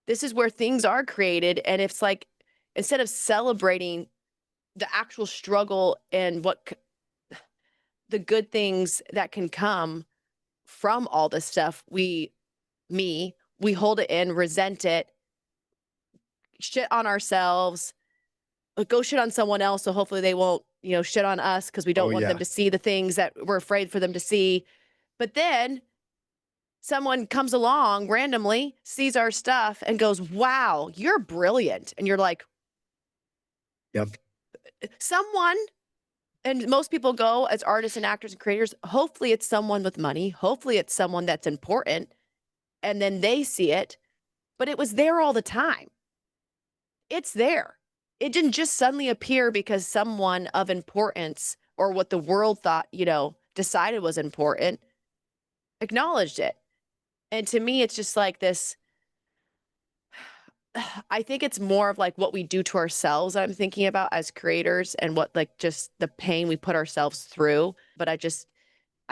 This is where things are created. And it's like, instead of celebrating the actual struggle and what the good things that can come from all this stuff, we hold it in, resent it, shit on ourselves, go shit on someone else. So hopefully they won't, you know, shit on us because we don't want them to see the things that we're afraid for them to see. But then someone comes along randomly, sees our stuff and goes, wow, you're brilliant. And you're like, yep. Someone, and most people go as artists and actors and creators, hopefully it's someone with money. Hopefully it's someone that's important. And then they see it, but it was there all the time. It's there. It didn't just suddenly appear because someone of importance or what the world thought, you know, decided was important, acknowledged it. And to me, it's just like this, I think it's more of like what we do to ourselves that I'm thinking about as creators and what like just the pain we put ourselves through. But I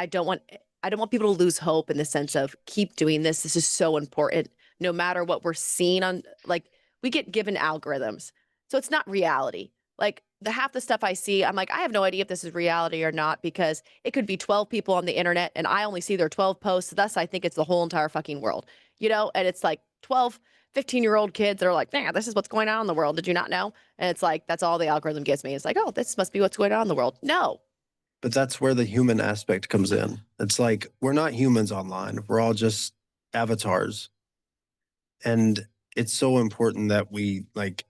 don't want I don't want people to lose hope in the sense of keep doing this. This is so important. No matter what we're seeing on, like, we get given algorithms. So it's not reality. Like the half the stuff I see, I'm like, I have no idea if this is reality or not, because it could be 12 people on the internet and I only see their 12 posts. Thus, I think it's the whole entire fucking world, you know? And it's like 12, 15-year-old kids that are like, nah, this is what's going on in the world. Did you not know? And it's like, that's all the algorithm gives me. It's like, oh, this must be what's going on in the world. No. But that's where the human aspect comes in. It's like we're not humans online. We're all just avatars. And it's so important that we like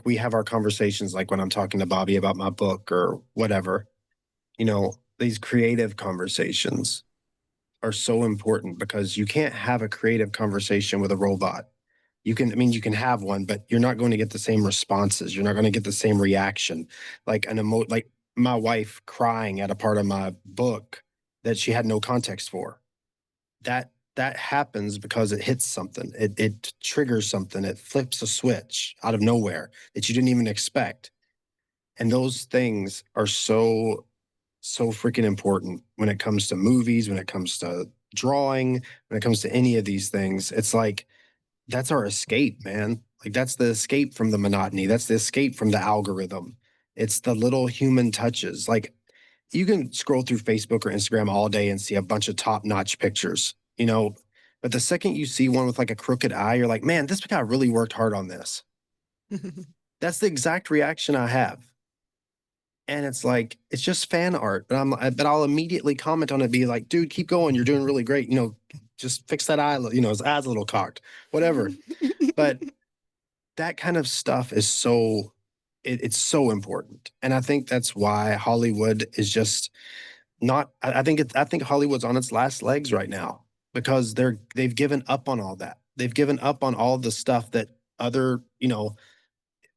we have our conversations, like when I'm talking to Bobby about my book or whatever. You know, these creative conversations are so important because you can't have a creative conversation with a robot. You can, I mean, you can have one, but you're not going to get the same responses. You're not going to get the same reaction. Like like my wife crying at a part of my book that she had no context for. That happens because it hits something. It triggers something. It flips a switch out of nowhere that you didn't even expect. And those things are so freaking important when it comes to movies, when it comes to drawing, when it comes to any of these things. It's like that's our escape, man. Like that's the escape from the monotony. That's the escape from the algorithm. It's the little human touches. Like you can scroll through Facebook or Instagram all day and see a bunch of top-notch pictures, you know, but the second you see one with like a crooked eye, you're like, man, this guy really worked hard on this. That's the exact reaction I have. And it's like, it's just fan art, but I'll immediately comment on it, be like, dude, keep going. You're doing really great. You know, just fix that eye, you know, his eye's a little cocked, whatever. But that kind of stuff is so, it's so important. And I think that's why Hollywood is just not, I think Hollywood's on its last legs right now because they've given up on all that. They've given up on all the stuff that other, you know,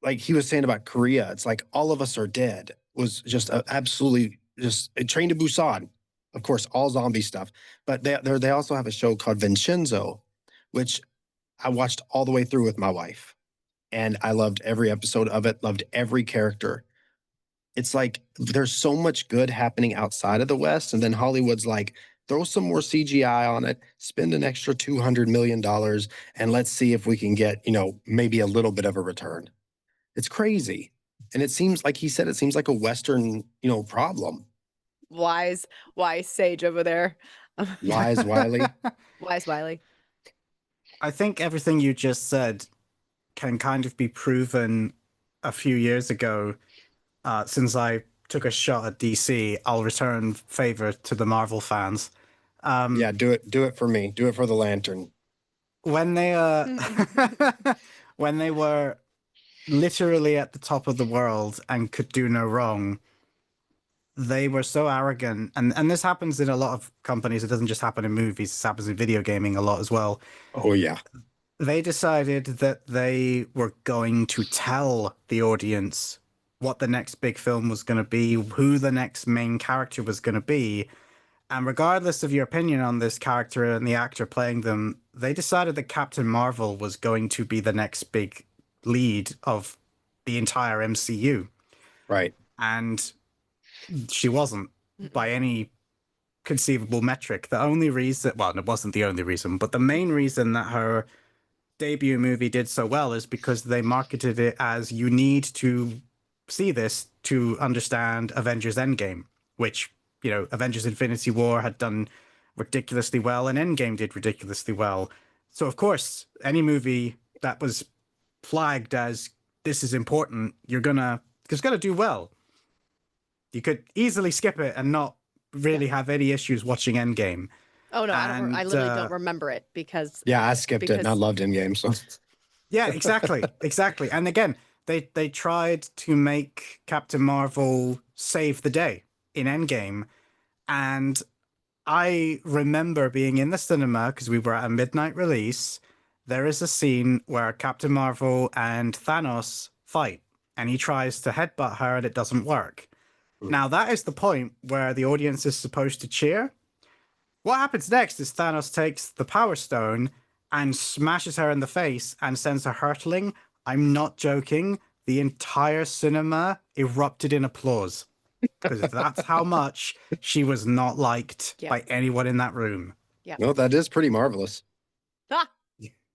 like he was saying about Korea, it's like all of us are dead was just absolutely just a Train to Busan. Of course, all zombie stuff. But they also have a show called Vincenzo, which I watched all the way through with my wife. And I loved every episode of it, loved every character. It's like there's so much good happening outside of the West. And then Hollywood's like, throw some more CGI on it, spend an extra $200 million, and let's see if we can get, you know, maybe a little bit of a return. It's crazy. And it seems like he said, it seems like a Western, you know, problem. Wise sage over there. Wise Wiley. Wise Wiley. I think everything you just said can kind of be proven a few years ago. Since I took a shot at DC, I'll return favor to the Marvel fans. Yeah, do it for me. Do it for the Lantern. When they when they were literally at the top of the world and could do no wrong, they were so arrogant, and this happens in a lot of companies. It doesn't just happen in movies. This happens in video gaming a lot as well. Oh yeah. They decided that they were going to tell the audience what the next big film was going to be, who the next main character was going to be. And regardless of your opinion on this character and the actor playing them, they decided that Captain Marvel was going to be the next big lead of the entire MCU. Right. And she wasn't by any conceivable metric. The only reason, well, it wasn't the only reason, but the main reason that her debut movie did so well is because they marketed it as you need to see this to understand Avengers Endgame, which, you know, Avengers Infinity War had done ridiculously well and Endgame did ridiculously well. So of course, any movie that was flagged as this is important, it's gonna do well. You could easily skip it and not really have any issues watching Endgame. Oh no, I literally don't remember it because I skipped it and I loved Endgame. So yeah, exactly. And again, they tried to make Captain Marvel save the day in Endgame, and I remember being in the cinema because we were at a midnight release. There is a scene where Captain Marvel and Thanos fight, and he tries to headbutt her, and it doesn't work. Now, that is the point where the audience is supposed to cheer. What happens next is Thanos takes the Power Stone and smashes her in the face and sends her hurtling. I'm not joking. The entire cinema erupted in applause. because that's how much she was not liked Yeah. by anyone in that room. No, that is pretty marvelous. Ah,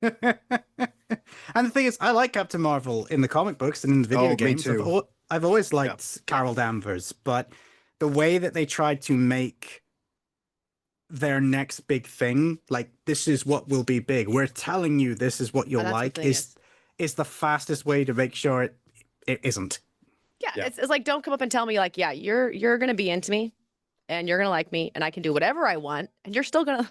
And the thing is, I like Captain Marvel in the comic books and in the video Oh, me games. too. I've always liked Carol Danvers, but the way that they tried to make their next big thing, like this is what will be big. We're telling you this is what you'll that's the like, thing is the fastest way to make sure it isn't. yeah. It's like, don't come up and tell me like, yeah, you're gonna be into me, and you're gonna like me, and I can do whatever I want, and you're still gonna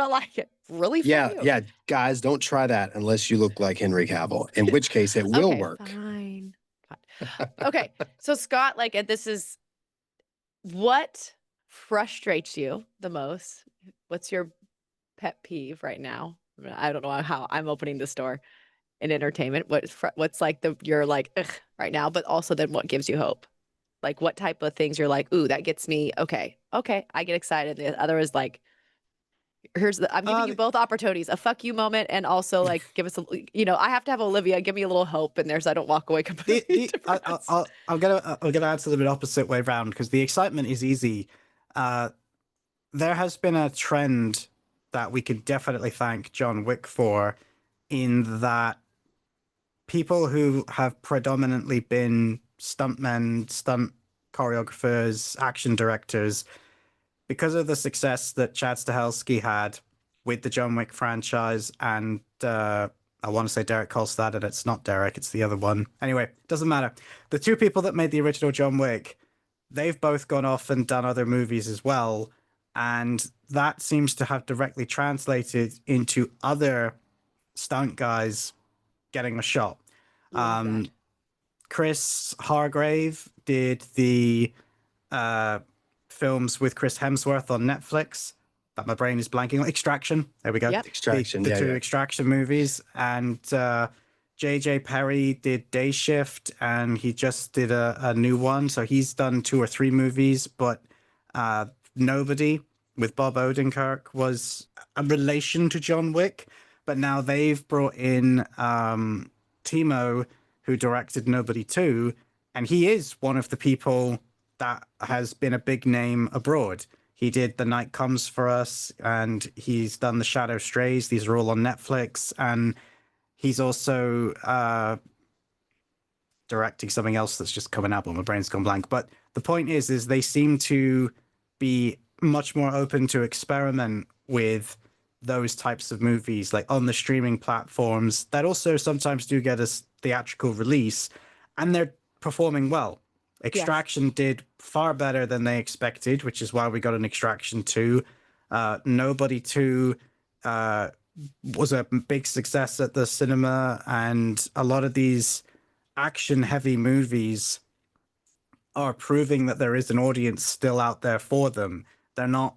like it. Really? For you. Yeah, guys, don't try that unless you look like Henry Cavill, in which case it will Okay, work. Fine. Okay, so Scott, like, this is what frustrates you the most. What's your pet peeve right now? I don't know how I'm opening this door in entertainment. What's like you're like ugh right now, but also then what gives you hope? Like what type of things you're like, ooh, that gets me okay, I get excited. The other is like, I'm giving you both opportunities, a fuck you moment, and also like give us I have to have Olivia give me a little hope in there so I don't walk away completely. I'm gonna answer the bit opposite way around because the excitement is easy. There has been a trend that we could definitely thank John Wick for, in that people who have predominantly been stuntmen, stunt choreographers, action directors, because of the success that Chad Stahelski had with the John Wick franchise, and I want to say Derek Kolstad, and it's not Derek, it's the other one. Anyway, doesn't matter. The two people that made the original John Wick, they've both gone off and done other movies as well, and that seems to have directly translated into other stunt guys getting a shot. Chris Hargrave did the films with Chris Hemsworth on Netflix that my brain is blanking on. Extraction. There we go. Yep. Extraction. The two Extraction movies. And JJ Perry did Day Shift, and he just did a new one. So he's done 2 or 3 movies, but Nobody with Bob Odenkirk was a relation to John Wick. But now they've brought in Timo, who directed Nobody 2, and he is one of the people that has been a big name abroad. He did The Night Comes for Us, and he's done The Shadow Strays. These are all on Netflix, and he's also directing something else that's just coming out, but my brain's gone blank. But the point is they seem to be much more open to experiment with those types of movies, like on the streaming platforms that also sometimes do get a theatrical release, and they're performing well. Extraction did far better than they expected, which is why we got an Extraction 2. Nobody 2 was a big success at the cinema, and a lot of these action-heavy movies are proving that there is an audience still out there for them. They're not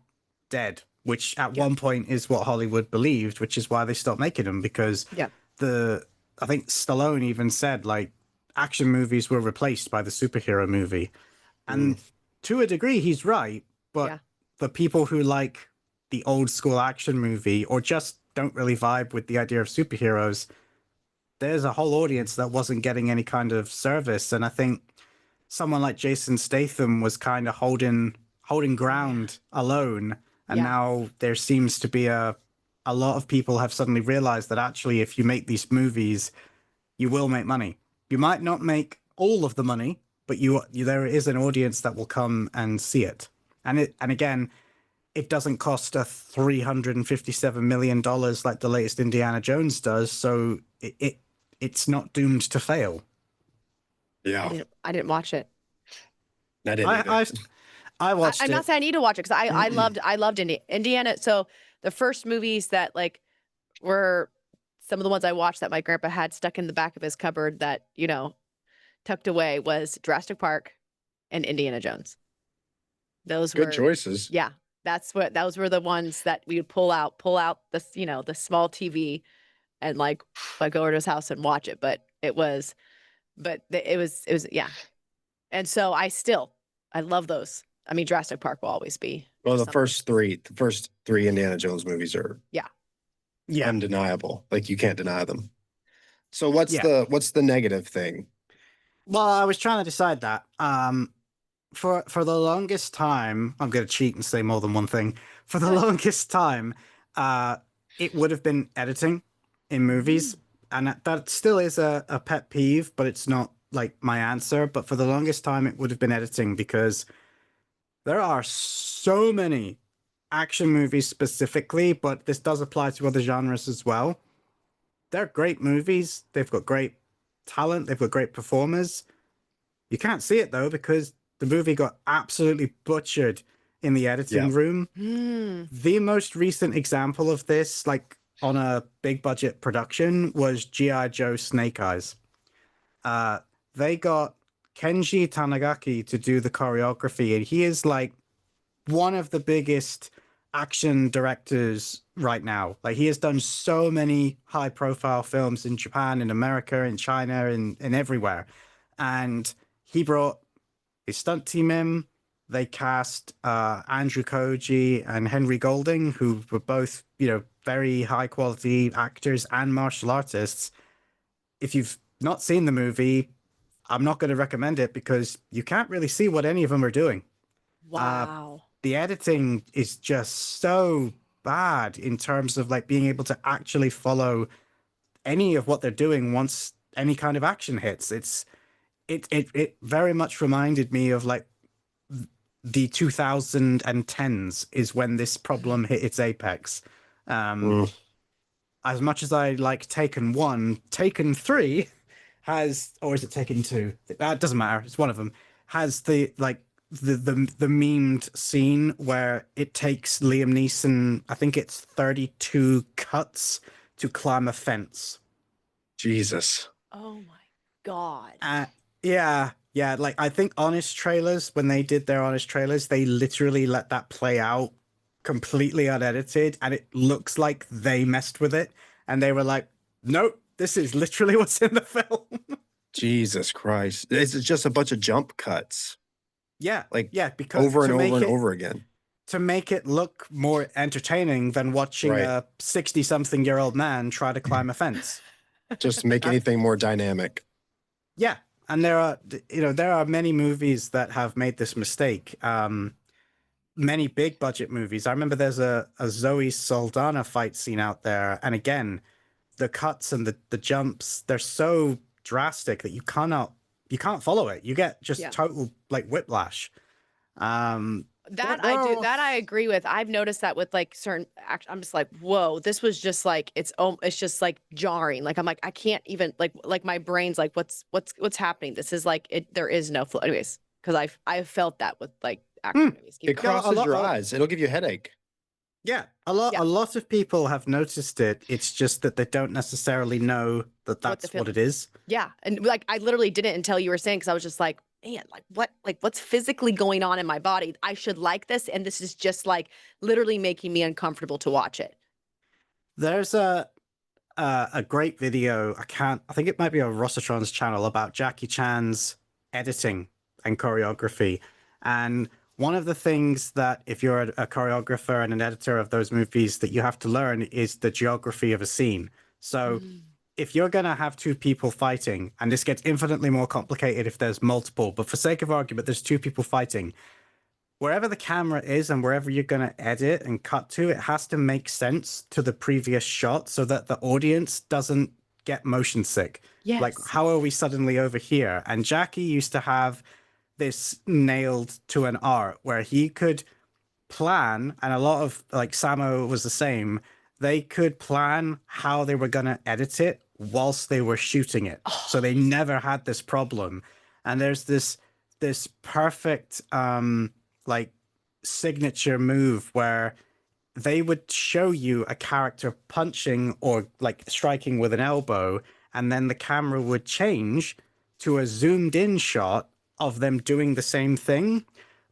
dead, which at one point is what Hollywood believed, which is why they stopped making them, because I think Stallone even said, like, action movies were replaced by the superhero movie. And to a degree, he's right. But the people who like the old school action movie, or just don't really vibe with the idea of superheroes, there's a whole audience that wasn't getting any kind of service. And I think someone like Jason Statham was kind of holding ground alone. And now there seems to be a lot of people have suddenly realized that actually, if you make these movies, you will make money. You might not make all of the money, but there is an audience that will come and see it. And again, it doesn't cost $357 million like the latest Indiana Jones does, so it's not doomed to fail. Yeah, I didn't watch it. I didn't either. I watched it. I'm not saying I need to watch it because I loved Indiana. So the first movies that like were some of the ones I watched that my grandpa had stuck in the back of his cupboard that, tucked away was Jurassic Park and Indiana Jones. Those were good choices. Yeah. Those were the ones that we would pull out the, the small TV and like go over to his house and watch it. But it was, yeah. And so I love those. I mean, Jurassic Park will always be. Well, the first three Indiana Jones movies are undeniable. Like, you can't deny them. So what's the negative thing? Well, I was trying to decide that. for the longest time, I'm going to cheat and say more than one thing. For the longest time, it would have been editing in movies, and that still is a pet peeve, but it's not like my answer. But for the longest time, it would have been editing, because there are so many action movies specifically, but this does apply to other genres as well. They're great movies. They've got great talent. They've got great performers. You can't see it though, because the movie got absolutely butchered in the editing room. The most recent example of this, like on a big budget production, was G.I. Joe Snake Eyes. They got Kenji Tanigaki to do the choreography, and he is like one of the biggest action directors right now. Like, he has done so many high profile films in Japan, in America, in China, and everywhere. And he brought his stunt team in. They cast Andrew Koji and Henry Golding, who were both, very high quality actors and martial artists. If you've not seen the movie, I'm not going to recommend it, because you can't really see what any of them are doing. Wow. The editing is just so bad in terms of like being able to actually follow any of what they're doing once any kind of action hits. It very much reminded me of like the 2010s is when this problem hit its apex. As much as I like Taken 1, Taken 3 has, or is it Taken 2? It doesn't matter. It's one of them. Has the memed scene where it takes Liam Neeson, I think it's 32 cuts to climb a fence. Jesus. Oh my God. Yeah. Like, I think Honest Trailers, when they did their Honest Trailers, they literally let that play out completely unedited, and it looks like they messed with it, and they were like, nope, this is literally what's in the film. Jesus Christ. It's just a bunch of jump cuts. Because over and over and over again. To make it look more entertaining than watching a 60-something-year-old man try to climb a fence. Just make anything more dynamic. Yeah, and there are many movies that have made this mistake. Many big budget movies. I remember there's a Zoe Saldana fight scene out there, and again, the cuts and the jumps, they're so drastic that you can't follow it. You get just total like whiplash. That I agree with. I've noticed that with like certain I'm just like, whoa, this was just like, it's just like jarring. Like, I'm like, I can't even like my brain's like, what's happening? This is like there is no flow. Anyways, because I've felt that with like action movies. It crosses your eyes. It'll give you a headache. Yeah, a lot of people have noticed it. It's just that they don't necessarily know that that's what it is. Yeah, and like I literally didn't until you were saying, because I was just like, man, what's physically going on in my body? I should like this, and this is just like literally making me uncomfortable to watch it. There's a great video. I think it might be on Rossitron's channel, about Jackie Chan's editing and choreography. And one of the things that, if you're a choreographer and an editor of those movies, that you have to learn is the geography of a scene. So if you're going to have two people fighting, and this gets infinitely more complicated if there's multiple, but for sake of argument, there's two people fighting, wherever the camera is and wherever you're going to edit and cut to, it has to make sense to the previous shot so that the audience doesn't get motion sick. Yes. Like, how are we suddenly over here? And Jackie used to have this nailed to an art where he could plan, and a lot of like Samo was the same, they could plan how they were going to edit it whilst they were shooting it. So they never had this problem. And there's this perfect like signature move where they would show you a character punching or like striking with an elbow, and then the camera would change to a zoomed in shot of them doing the same thing.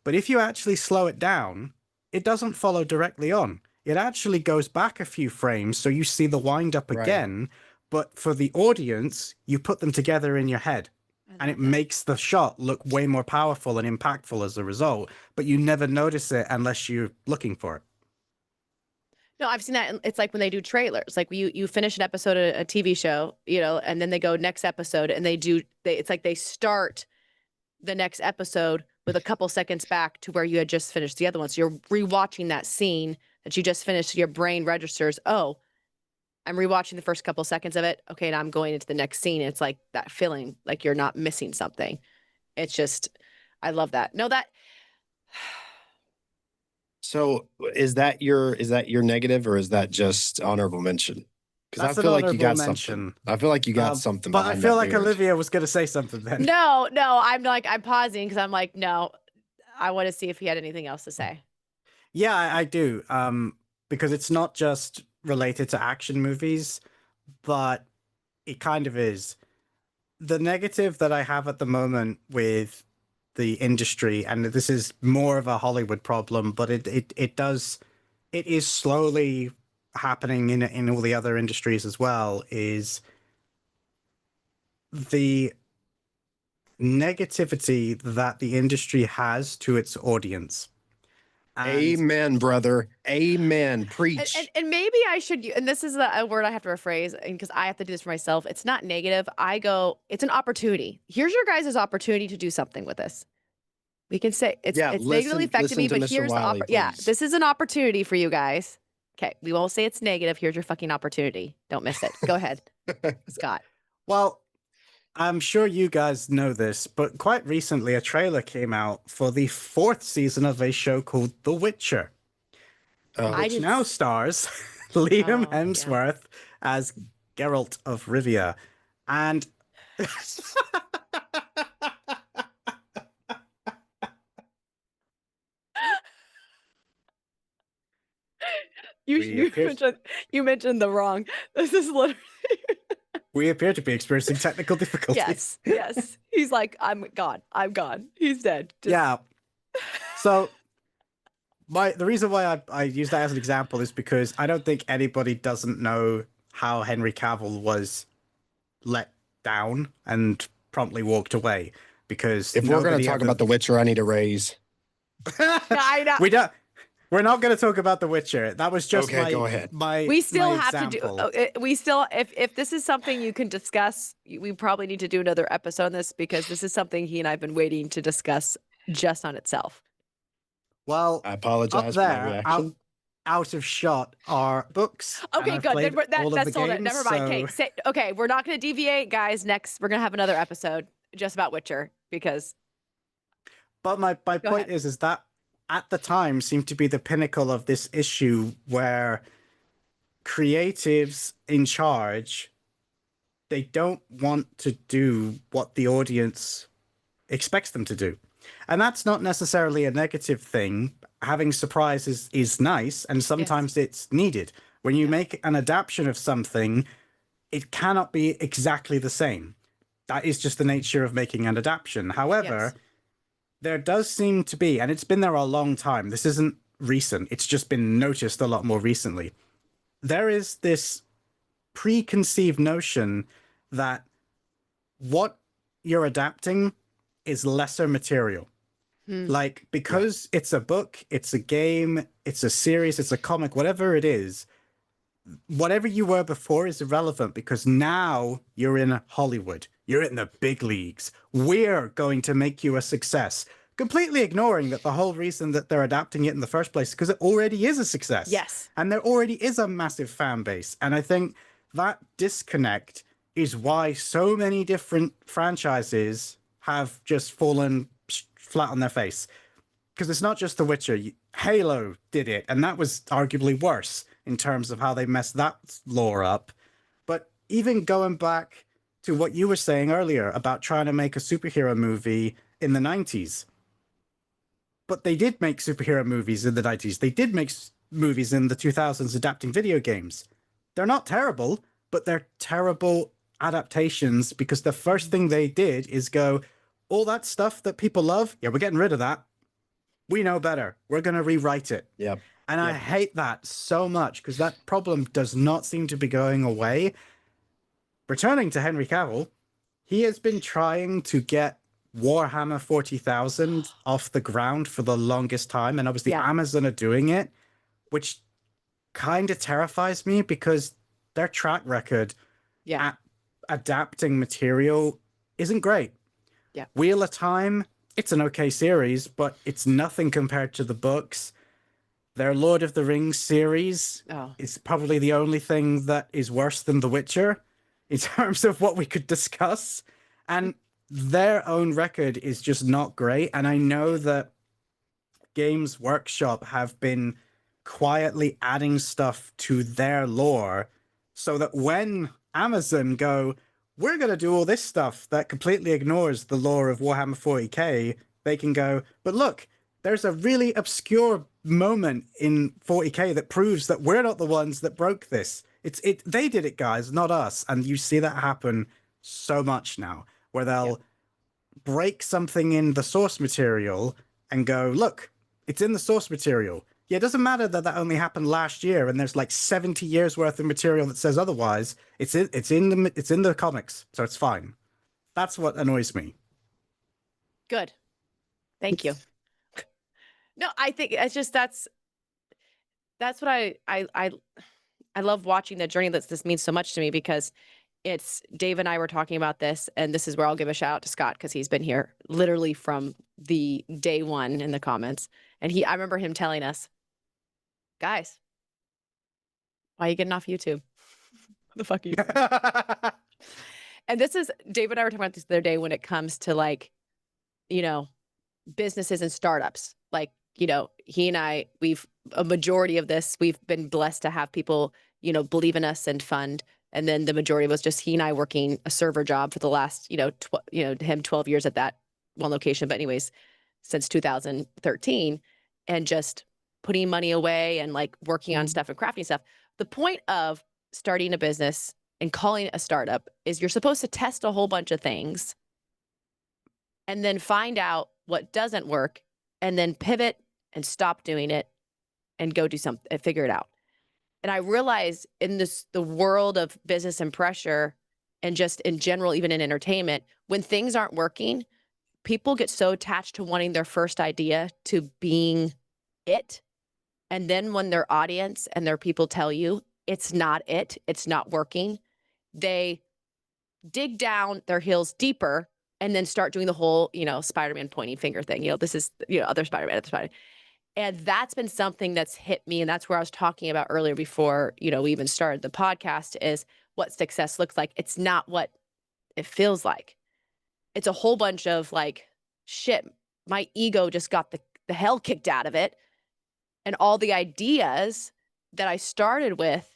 But if you actually slow it down, it doesn't follow directly on. It actually goes back a few frames, so you see the wind up again. But for the audience, you put them together in your head, and it makes the shot look way more powerful and impactful as a result. But you never notice it unless you're looking for it. No, I've seen that. It's like when they do trailers, like you finish an episode of a TV show, and then they go next episode, and it's like they start the next episode with a couple seconds back to where you had just finished the other one. So you're rewatching that scene that you just finished. Your brain registers, oh, I'm rewatching the first couple seconds of it. Okay, now I'm going into the next scene. It's like that feeling like you're not missing something. It's just, I love that. No, that. So is that your negative, or is that just honorable mention? Because I That's an feel like you got honorable something. mention. I feel like you got something But I behind feel that like beard. Olivia was going to say something then. No, I'm pausing because I'm like, no, I want to see if he had anything else to say. Yeah, I do. Because it's not just related to action movies, but it kind of is. The negative that I have at the moment with the industry, and this is more of a Hollywood problem, but it is slowly happening in all the other industries as well, is the negativity that the industry has to its audience. And Amen, brother. Amen. Preach. And maybe I should, and this is a word I have to rephrase because I have to do this for myself. It's not negative. I go, it's an opportunity. Here's your guys' opportunity to do something with this. We can say it's negatively affected me, but here's Wiley, the yeah, please. this is an opportunity for you guys. Okay, we won't say it's negative. Here's your fucking opportunity. Don't miss it. Go ahead, Scott. Well, I'm sure you guys know this, but quite recently a trailer came out for the 4th season of a show called The Witcher, which now stars Liam Hemsworth as Geralt of Rivia. And you mentioned the wrong. This is literally. We appear to be experiencing technical difficulties. Yes. He's like, I'm gone. He's dead. Yeah. So the reason why I use that as an example is because I don't think anybody doesn't know how Henry Cavill was let down and promptly walked away. Because if we're going to talk about The Witcher, I need a raise. I know. We're not going to talk about The Witcher. That was just go ahead. We still have to do. We still, if this is something you can discuss, we probably need to do another episode on this because this is something he and I've been waiting to discuss just on itself. Well, I apologize up for my there, reaction. out of shot are books. Okay, good. Then that's all. Games, Never mind. Okay, we're not going to deviate, guys. Next, we're going to have another episode just about Witcher because. But my point is that at the time seemed to be the pinnacle of this issue where creatives in charge, they don't want to do what the audience expects them to do. And that's not necessarily a negative thing. Having surprises is nice, and sometimes it's needed. When you make an adaptation of something, it cannot be exactly the same. That is just the nature of making an adaptation. However, there does seem to be, and it's been there a long time, this isn't recent, it's just been noticed a lot more recently. There is this preconceived notion that what you're adapting is lesser material. Like, because it's a book, it's a game, it's a series, it's a comic, whatever it is, whatever you were before is irrelevant because now you're in Hollywood. You're in the big leagues. We're going to make you a success. Completely ignoring that the whole reason that they're adapting it in the first place is because it already is a success. Yes. And there already is a massive fan base. And I think that disconnect is why so many different franchises have just fallen flat on their face. Because it's not just The Witcher. Halo did it, and that was arguably worse in terms of how they messed that lore up. But even going back to what you were saying earlier about trying to make a superhero movie in the 90s. But they did make superhero movies in the 90s. They did make movies in the 2000s adapting video games. They're not terrible, but they're terrible adaptations because the first thing they did is go, all that stuff that people love, yeah, we're getting rid of that. We know better. We're going to rewrite it. Yep. And I hate that so much because that problem does not seem to be going away. Returning to Henry Cavill, he has been trying to get Warhammer 40,000 off the ground for the longest time. And obviously Amazon are doing it, which kind of terrifies me because their track record at adapting material isn't great. Yeah. Wheel of Time it's an okay series, but it's nothing compared to the books. Their Lord of the Rings series is probably the only thing that is worse than The Witcher in terms of what we could discuss. And their own record is just not great. And I know that Games Workshop have been quietly adding stuff to their lore so that when Amazon go, we're going to do all this stuff that completely ignores the lore of Warhammer 40k, they can go, but look, there's a really obscure moment in 40k that proves that we're not the ones that broke this. They did it, guys, not us. And you see that happen so much now, where they'll break something in the source material and go, look, it's in the source material. Yeah, it doesn't matter that that only happened last year and there's like 70 years worth of material that says otherwise. It's in the comics, so it's fine. That's what annoys me. Good. Thank you. No, I think it's just that's what I love watching the journey that this means so much to me, because it's Dave and I were talking about this, and this is where I'll give a shout out to Scott, because he's been here literally from the day one in the comments. And I remember him telling us, guys, why are you getting off YouTube? What the fuck are you doing? And this is, Dave and I were talking about this the other day when it comes to like, you know, businesses and startups. Like, you know, he and I, a majority of this, we've been blessed to have people, you know, believe in us and fund. And then the majority was just he and I working a server job for the last, him 12 years at that one location. But anyways, since 2013, and just putting money away and like working on stuff and crafting stuff. The point of starting a business and calling it a startup is you're supposed to test a whole bunch of things and then find out what doesn't work and then pivot and stop doing it and go do something and figure it out. And I realize in the world of business and pressure, and just in general, even in entertainment, when things aren't working, people get so attached to wanting their first idea to being it. And then when their audience and their people tell you it's not it, it's not working, they dig down their heels deeper and then start doing the whole, Spider-Man pointing finger thing. This is, other Spider-Man, other Spider-Man. And that's been something that's hit me. And that's where I was talking about earlier before, we even started the podcast, is what success looks like. It's not what it feels like. It's a whole bunch of like, shit, my ego just got the hell kicked out of it. And all the ideas that I started with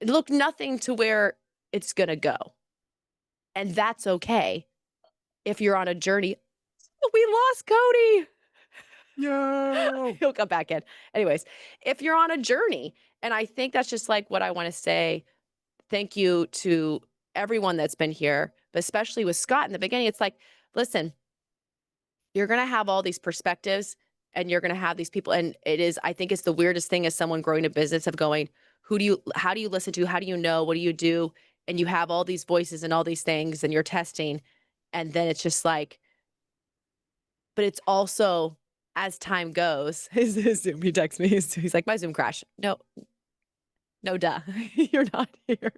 look nothing to where it's going to go. And that's okay if you're on a journey. We lost Cody. No. He'll come back in. Anyways, if you're on a journey, and I think that's just like what I want to say. Thank you to everyone that's been here, but especially with Scott in the beginning. It's like, listen, you're going to have all these perspectives and you're going to have these people. And I think it's the weirdest thing as someone growing a business of going, how do you listen to? How do you know? What do you do? And you have all these voices and all these things and you're testing. And then it's just like, but it's also, as time goes, his Zoom, he texts me, he's like, my Zoom crashed. No, duh, you're not here.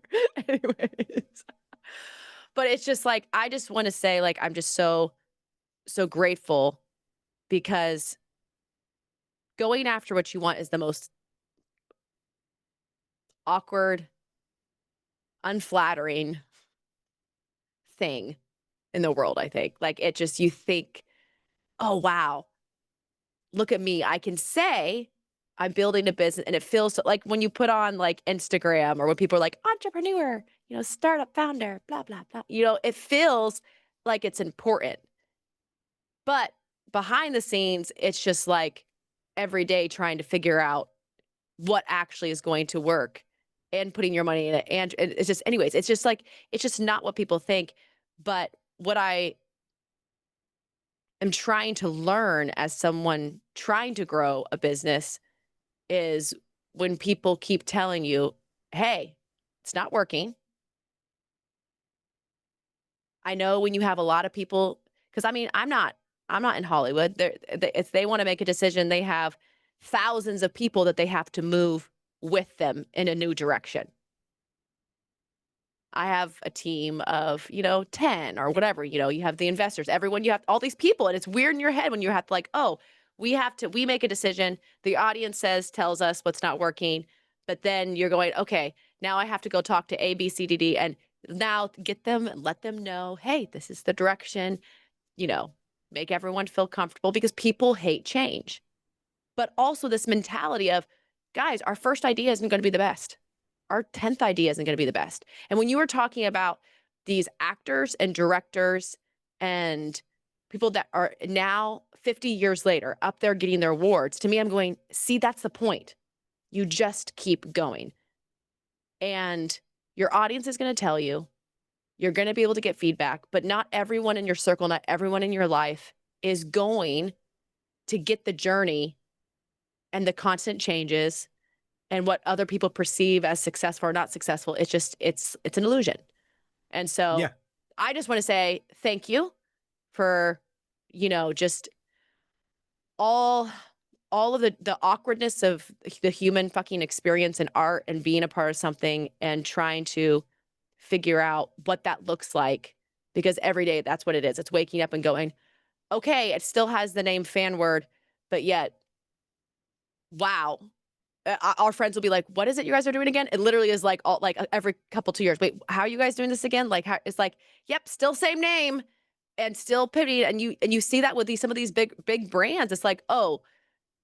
Anyways. But it's just like, I just want to say, like, I'm just so grateful, because going after what you want is the most awkward, unflattering thing in the world, I think. Like, it just, you think, oh, wow, look at me. I can say I'm building a business, and it feels so, like when you put on like Instagram, or when people are like entrepreneur, startup founder, blah, blah, blah, it feels like it's important. But behind the scenes, it's just like every day trying to figure out what actually is going to work and putting your money in it. And it's just, anyways, it's just like, it's just not what people think. But what I am trying to learn as someone trying to grow a business is when people keep telling you, hey, it's not working. I know when you have a lot of people, because I mean, I'm not in Hollywood. If they want to make a decision, they have thousands of people that they have to move with them in a new direction. I have a team of, 10 or whatever, you have the investors, everyone, you have all these people. And it's weird in your head when you have to like, oh, we make a decision. The audience tells us what's not working. But then you're going, okay, now I have to go talk to A, B, C, D, D, and now get them and let them know, hey, this is the direction, make everyone feel comfortable because people hate change. But also this mentality of, guys, our first idea isn't going to be the best. Our 10th idea isn't going to be the best. And when you were talking about these actors and directors and people that are now 50 years later up there getting their awards, to me, I'm going, see, that's the point. You just keep going. And your audience is going to tell you, you're going to be able to get feedback, but not everyone in your circle, not everyone in your life is going to get the journey and the constant changes and what other people perceive as successful or not successful. It's just, it's an illusion. And so Yeah. I just want to say thank you for, just all of the awkwardness of the human fucking experience and art and being a part of something and trying to figure out what that looks like, because every day that's what it is. It's waking up and going, okay, it still has the name Fanward, but yet, wow. Our friends will be like, what is it you guys are doing again? It literally is like every couple 2 years. Wait, how are you guys doing this again? Like, it's like, yep, still same name and still pivoting. And you see that with some of these big brands. It's like, oh,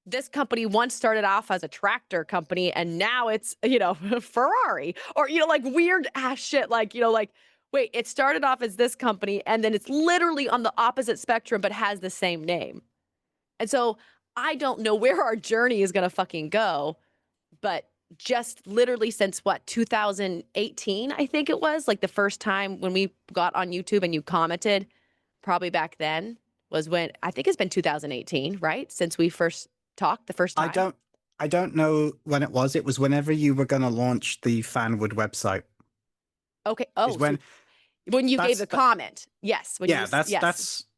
this company once started off as a tractor company and now it's, Ferrari or, like weird ass shit. Like, wait, it started off as this company and then it's literally on the opposite spectrum, but has the same name. And so I don't know where our journey is going to fucking go, but just literally since 2018, I think it was like the first time when we got on YouTube and you commented, probably back then was when, I think it's been 2018, right? Since we first talked the first time. I don't know when it was. It was whenever you were going to launch the Fanwood website. Okay. Oh, when you gave the comment. Yes.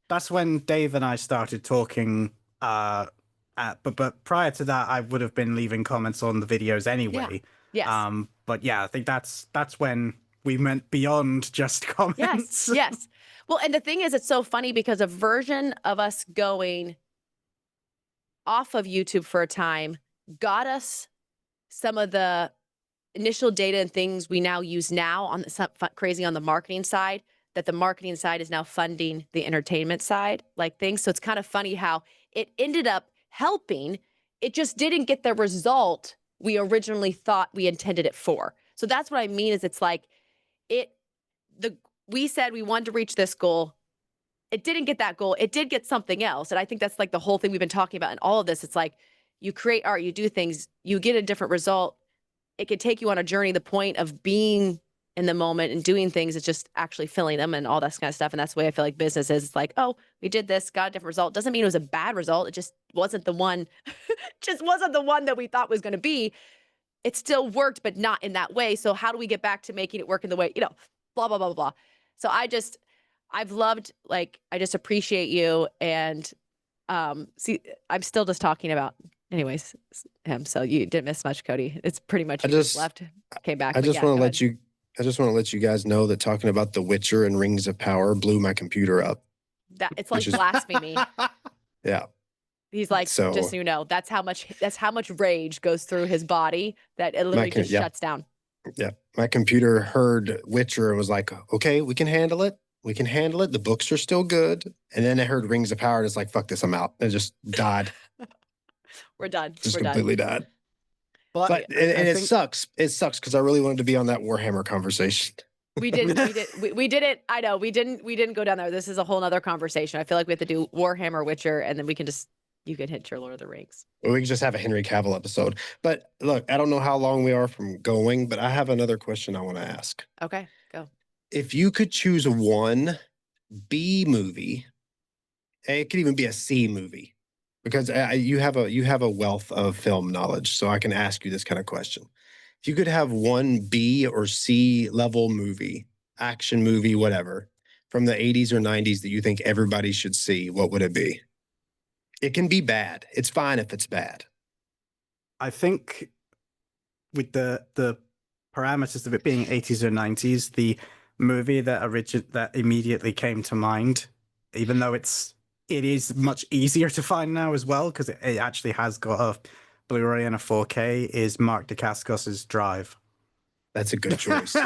That's when Dave and I started talking. But prior to that, I would have been leaving comments on the videos anyway. Yeah. Yes. But yeah, I think that's when we went beyond just comments. Yes. Well, and the thing is, it's so funny because a version of us going off of YouTube for a time got us some of the initial data and things we now use now on crazy on the marketing side, that the marketing side is now funding the entertainment side, like things. So it's kind of funny how it ended up helping. It just didn't get the result we originally thought we intended it for. So that's what I mean is it's like we said we wanted to reach this goal. It didn't get that goal. It did get something else. And I think that's like the whole thing we've been talking about in all of this. It's like you create art, you do things, you get a different result. It could take you on a journey. The point of being in the moment and doing things is just actually filling them and all that kind of stuff. And that's the way I feel like business is. It's like, oh, we did this, got a different result. Doesn't mean it was a bad result. It just wasn't the one, that we thought was going to be. It still worked, but not in that way. So how do we get back to making it work in the way, blah, blah, blah, blah, blah. So I've loved, like, I just appreciate you. And see, I'm still just talking about, anyways, him. So you didn't miss much, Cody. It's pretty much just left, came back. I just want to let you guys know that talking about The Witcher and Rings of Power blew my computer up. That it's like blasphemy. Yeah. He's like, just so you know, that's how much rage goes through his body that it literally just shuts down. Yeah. My computer heard Witcher and was like, okay, we can handle it. We can handle it. The books are still good. And then I heard Rings of Power and it's like, fuck this, I'm out. It just died. We're done. Just We're completely done. died. But it sucks. It sucks because I really wanted to be on that Warhammer conversation. We didn't. I know we didn't go down there. This is a whole nother conversation. I feel like we have to do Warhammer, Witcher, and then you can hit your Lord of the Rings. Or we can just have a Henry Cavill episode. But look, I don't know how long we are from going, but I have another question I want to ask. Okay, go. If you could choose one B movie, it could even be a C movie, because you have a wealth of film knowledge, so I can ask you this kind of question. If you could have one B or C level movie, action movie, whatever, from the 80s or 90s that you think everybody should see, what would it be? It can be bad. It's fine if it's bad. I think with the parameters of it being 80s or 90s, the movie that immediately came to mind, even though it is much easier to find now as well, because it actually has got a Blu-ray and a 4K, is Mark Dacascos's Drive. That's a good choice.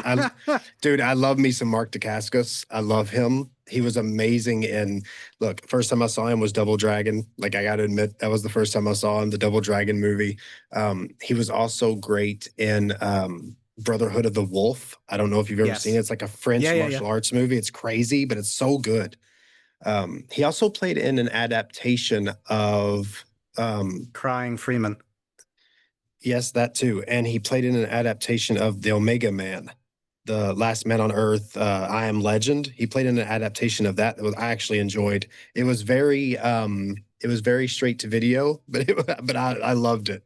Dude, I love me some Mark Dacascos. I love him. He was amazing in, look, first time I saw him was Double Dragon. Like, I got to admit, that was the first time I saw him, the Double Dragon movie. He was also great in Brotherhood of the Wolf. I don't know if you've ever seen it. It's like a French martial arts movie. It's crazy, but it's so good. He also played in an adaptation of Crying Freeman. Yes, that too. And he played in an adaptation of The Omega Man, The Last Man on Earth, I Am Legend. He played in an adaptation of that I actually enjoyed. It was very straight to video, but I loved it.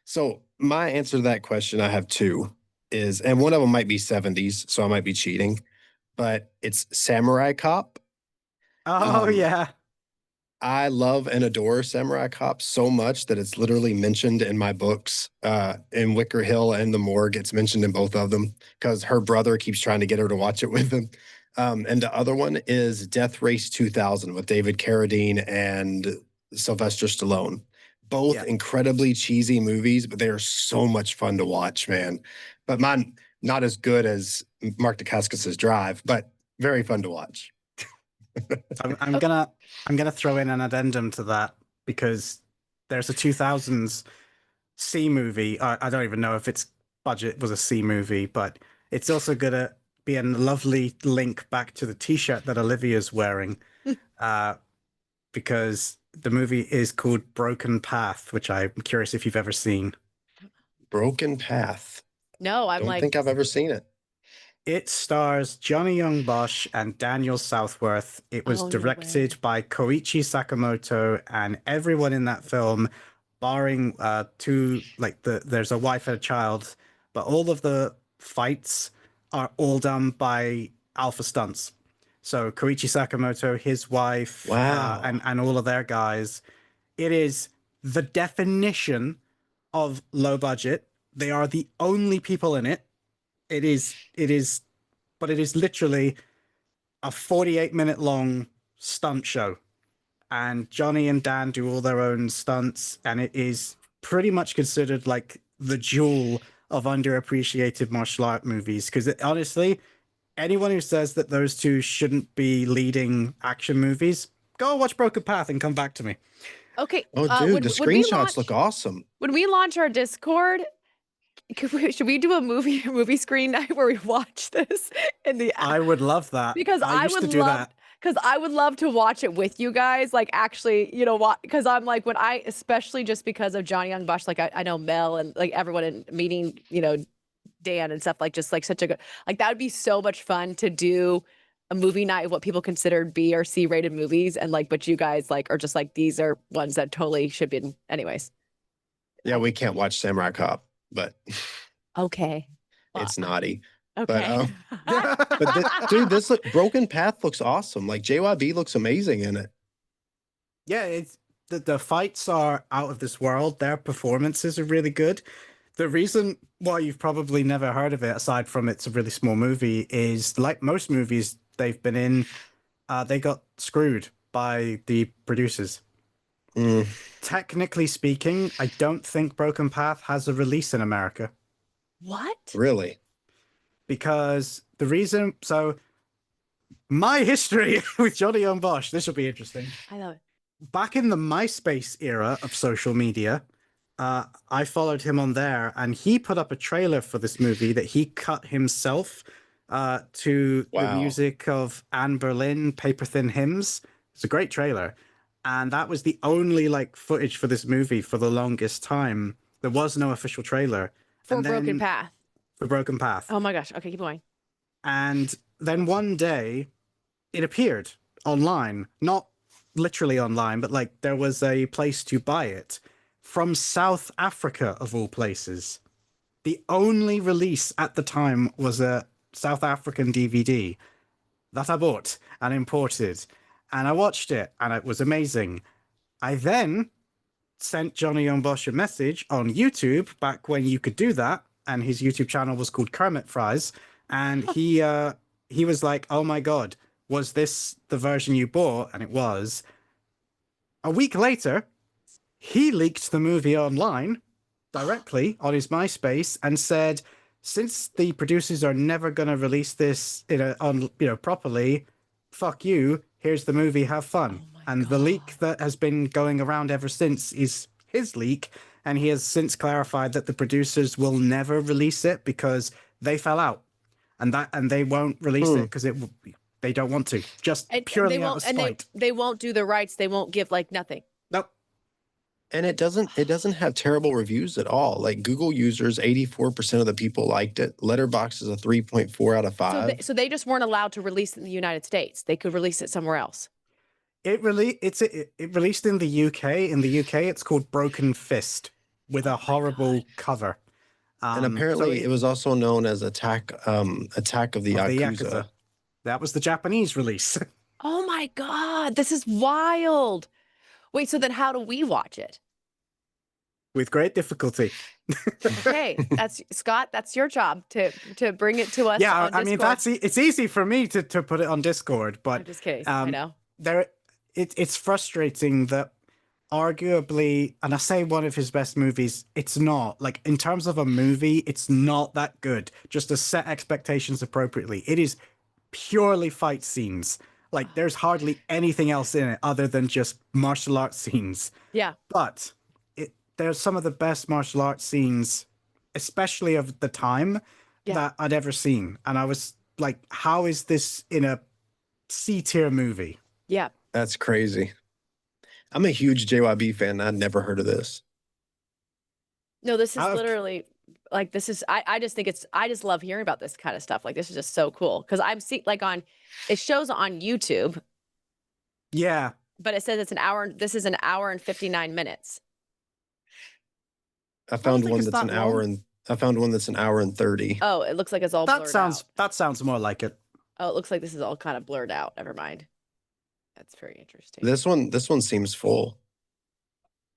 So my answer to that question, I have two, and one of them might be 70s, so I might be cheating, but it's Samurai Cop. Oh, yeah. I love and adore Samurai Cop so much that it's literally mentioned in my books. In Wicker Hill and The Morgue, it's mentioned in both of them because her brother keeps trying to get her to watch it with him. And the other one is Death Race 2000 with David Carradine and Sylvester Stallone. Both incredibly cheesy movies, but they are so much fun to watch, man. But mine, not as good as Mark Dacascos' Drive, but very fun to watch. I'm gonna throw in an addendum to that because there's a 2000s C movie. I don't even know if its budget was a C movie, but it's also gonna be a lovely link back to the T-shirt that Olivia's wearing, because the movie is called Broken Path, which I'm curious if you've ever seen. Broken Path. No, I don't think I've ever seen it. It stars Johnny Young Bosch and Daniel Southworth. It was directed by Koichi Sakamoto, and everyone in that film, barring there's a wife and a child, but all of the fights are all done by Alpha Stunts. So Koichi Sakamoto, his wife, and all of their guys. It is the definition of low budget. They are the only people in it. It is literally a 48-minute long stunt show. And Johnny and Dan do all their own stunts, and it is pretty much considered like the jewel of underappreciated martial art movies. Because honestly, anyone who says that those two shouldn't be leading action movies, go watch Broken Path and come back to me. Okay. Oh, dude, the screenshots look awesome. When we launch our Discord, should we do a movie screen night where we watch this in the app? I would love that. Because I would love to watch it with you guys. Like, actually, you know what? Because I'm like, especially just because of Johnny Young Bosch, like I know Mel and like everyone in meeting, you know, Dan and stuff, like just like such a good, like that would be so much fun to do a movie night of what people consider B or C rated movies. And like, but you guys like are just like, these are ones that totally should be anyways. Yeah, we can't watch Samurai Cop. But okay, it's naughty. Okay, dude, Broken Path looks awesome. Like JYB looks amazing in it. Yeah, it's the fights are out of this world. Their performances are really good. The reason why you've probably never heard of it, aside from it's a really small movie, is like most movies they've been in, they got screwed by the producers. Technically speaking, I don't think Broken Path has a release in America. What? Really? Because the reason, so my history with Johnny Young Bosch, this will be interesting. I love it. Back in the MySpace era of social media, I followed him on there, and he put up a trailer for this movie that he cut himself to the music of Anne Boleyn, Paper Thin Hymns. It's a great trailer. And that was the only like footage for this movie for the longest time. There was no official trailer. For Broken Path. For Broken Path. Oh my gosh. Okay, keep going. And then one day it appeared online, not literally online, but like there was a place to buy it from South Africa, of all places. The only release at the time was a South African DVD that I bought and imported. And I watched it, and it was amazing. I then sent Johnny Young Bosch a message on YouTube, back when you could do that, and his YouTube channel was called Kermit Fries, and he was like, "Oh my God, was this the version you bought?" And it was. A week later, he leaked the movie online directly on his MySpace and said, "Since the producers are never going to release this properly, fuck you. Here's the movie. Have fun." And the leak that has been going around ever since is his leak, and he has since clarified that the producers will never release it because they fell out, and they won't release it because they don't want to, just purely out of spite. They won't do the rights. They won't give like nothing. Nope. And it doesn't have terrible reviews at all. Like Google users, 84% of the people liked it. Letterboxd is a 3.4 out of 5. So they just weren't allowed to release it in the United States. They could release it somewhere else. It released in the UK. In the UK, it's called Broken Fist with a horrible cover. And apparently, it was also known as Attack of the Yakuza. That was the Japanese release. Oh my God, this is wild. Wait, so then how do we watch it? With great difficulty. Okay, that's Scott. That's your job to bring it to us. Yeah, on I mean it's easy for me to put it on Discord, but I'm just kidding. I know it's frustrating that arguably, and I say one of his best movies, it's not like in terms of a movie, it's not that good. Just to set expectations appropriately, it is purely fight scenes. Like there's hardly anything else in it other than just martial arts scenes. Yeah, but there's some of the best martial arts scenes, especially of the time, that I'd ever seen. And I was like, how is this in a C-tier movie? Yeah. That's crazy. I'm a huge JYB fan. I'd never heard of this. No, this is literally like, this is, I just think I just love hearing about this kind of stuff. Like, this is just so cool. Cause I'm seeing like it shows on YouTube. Yeah. But it says it's an hour. This is an hour and 59 minutes. I found one that's an hour and I found one that's an hour and 30. Oh, it looks like it's all blurred out. That sounds more like it. Oh, it looks like this is all kind of blurred out. Never mind. That's very interesting. This one seems full.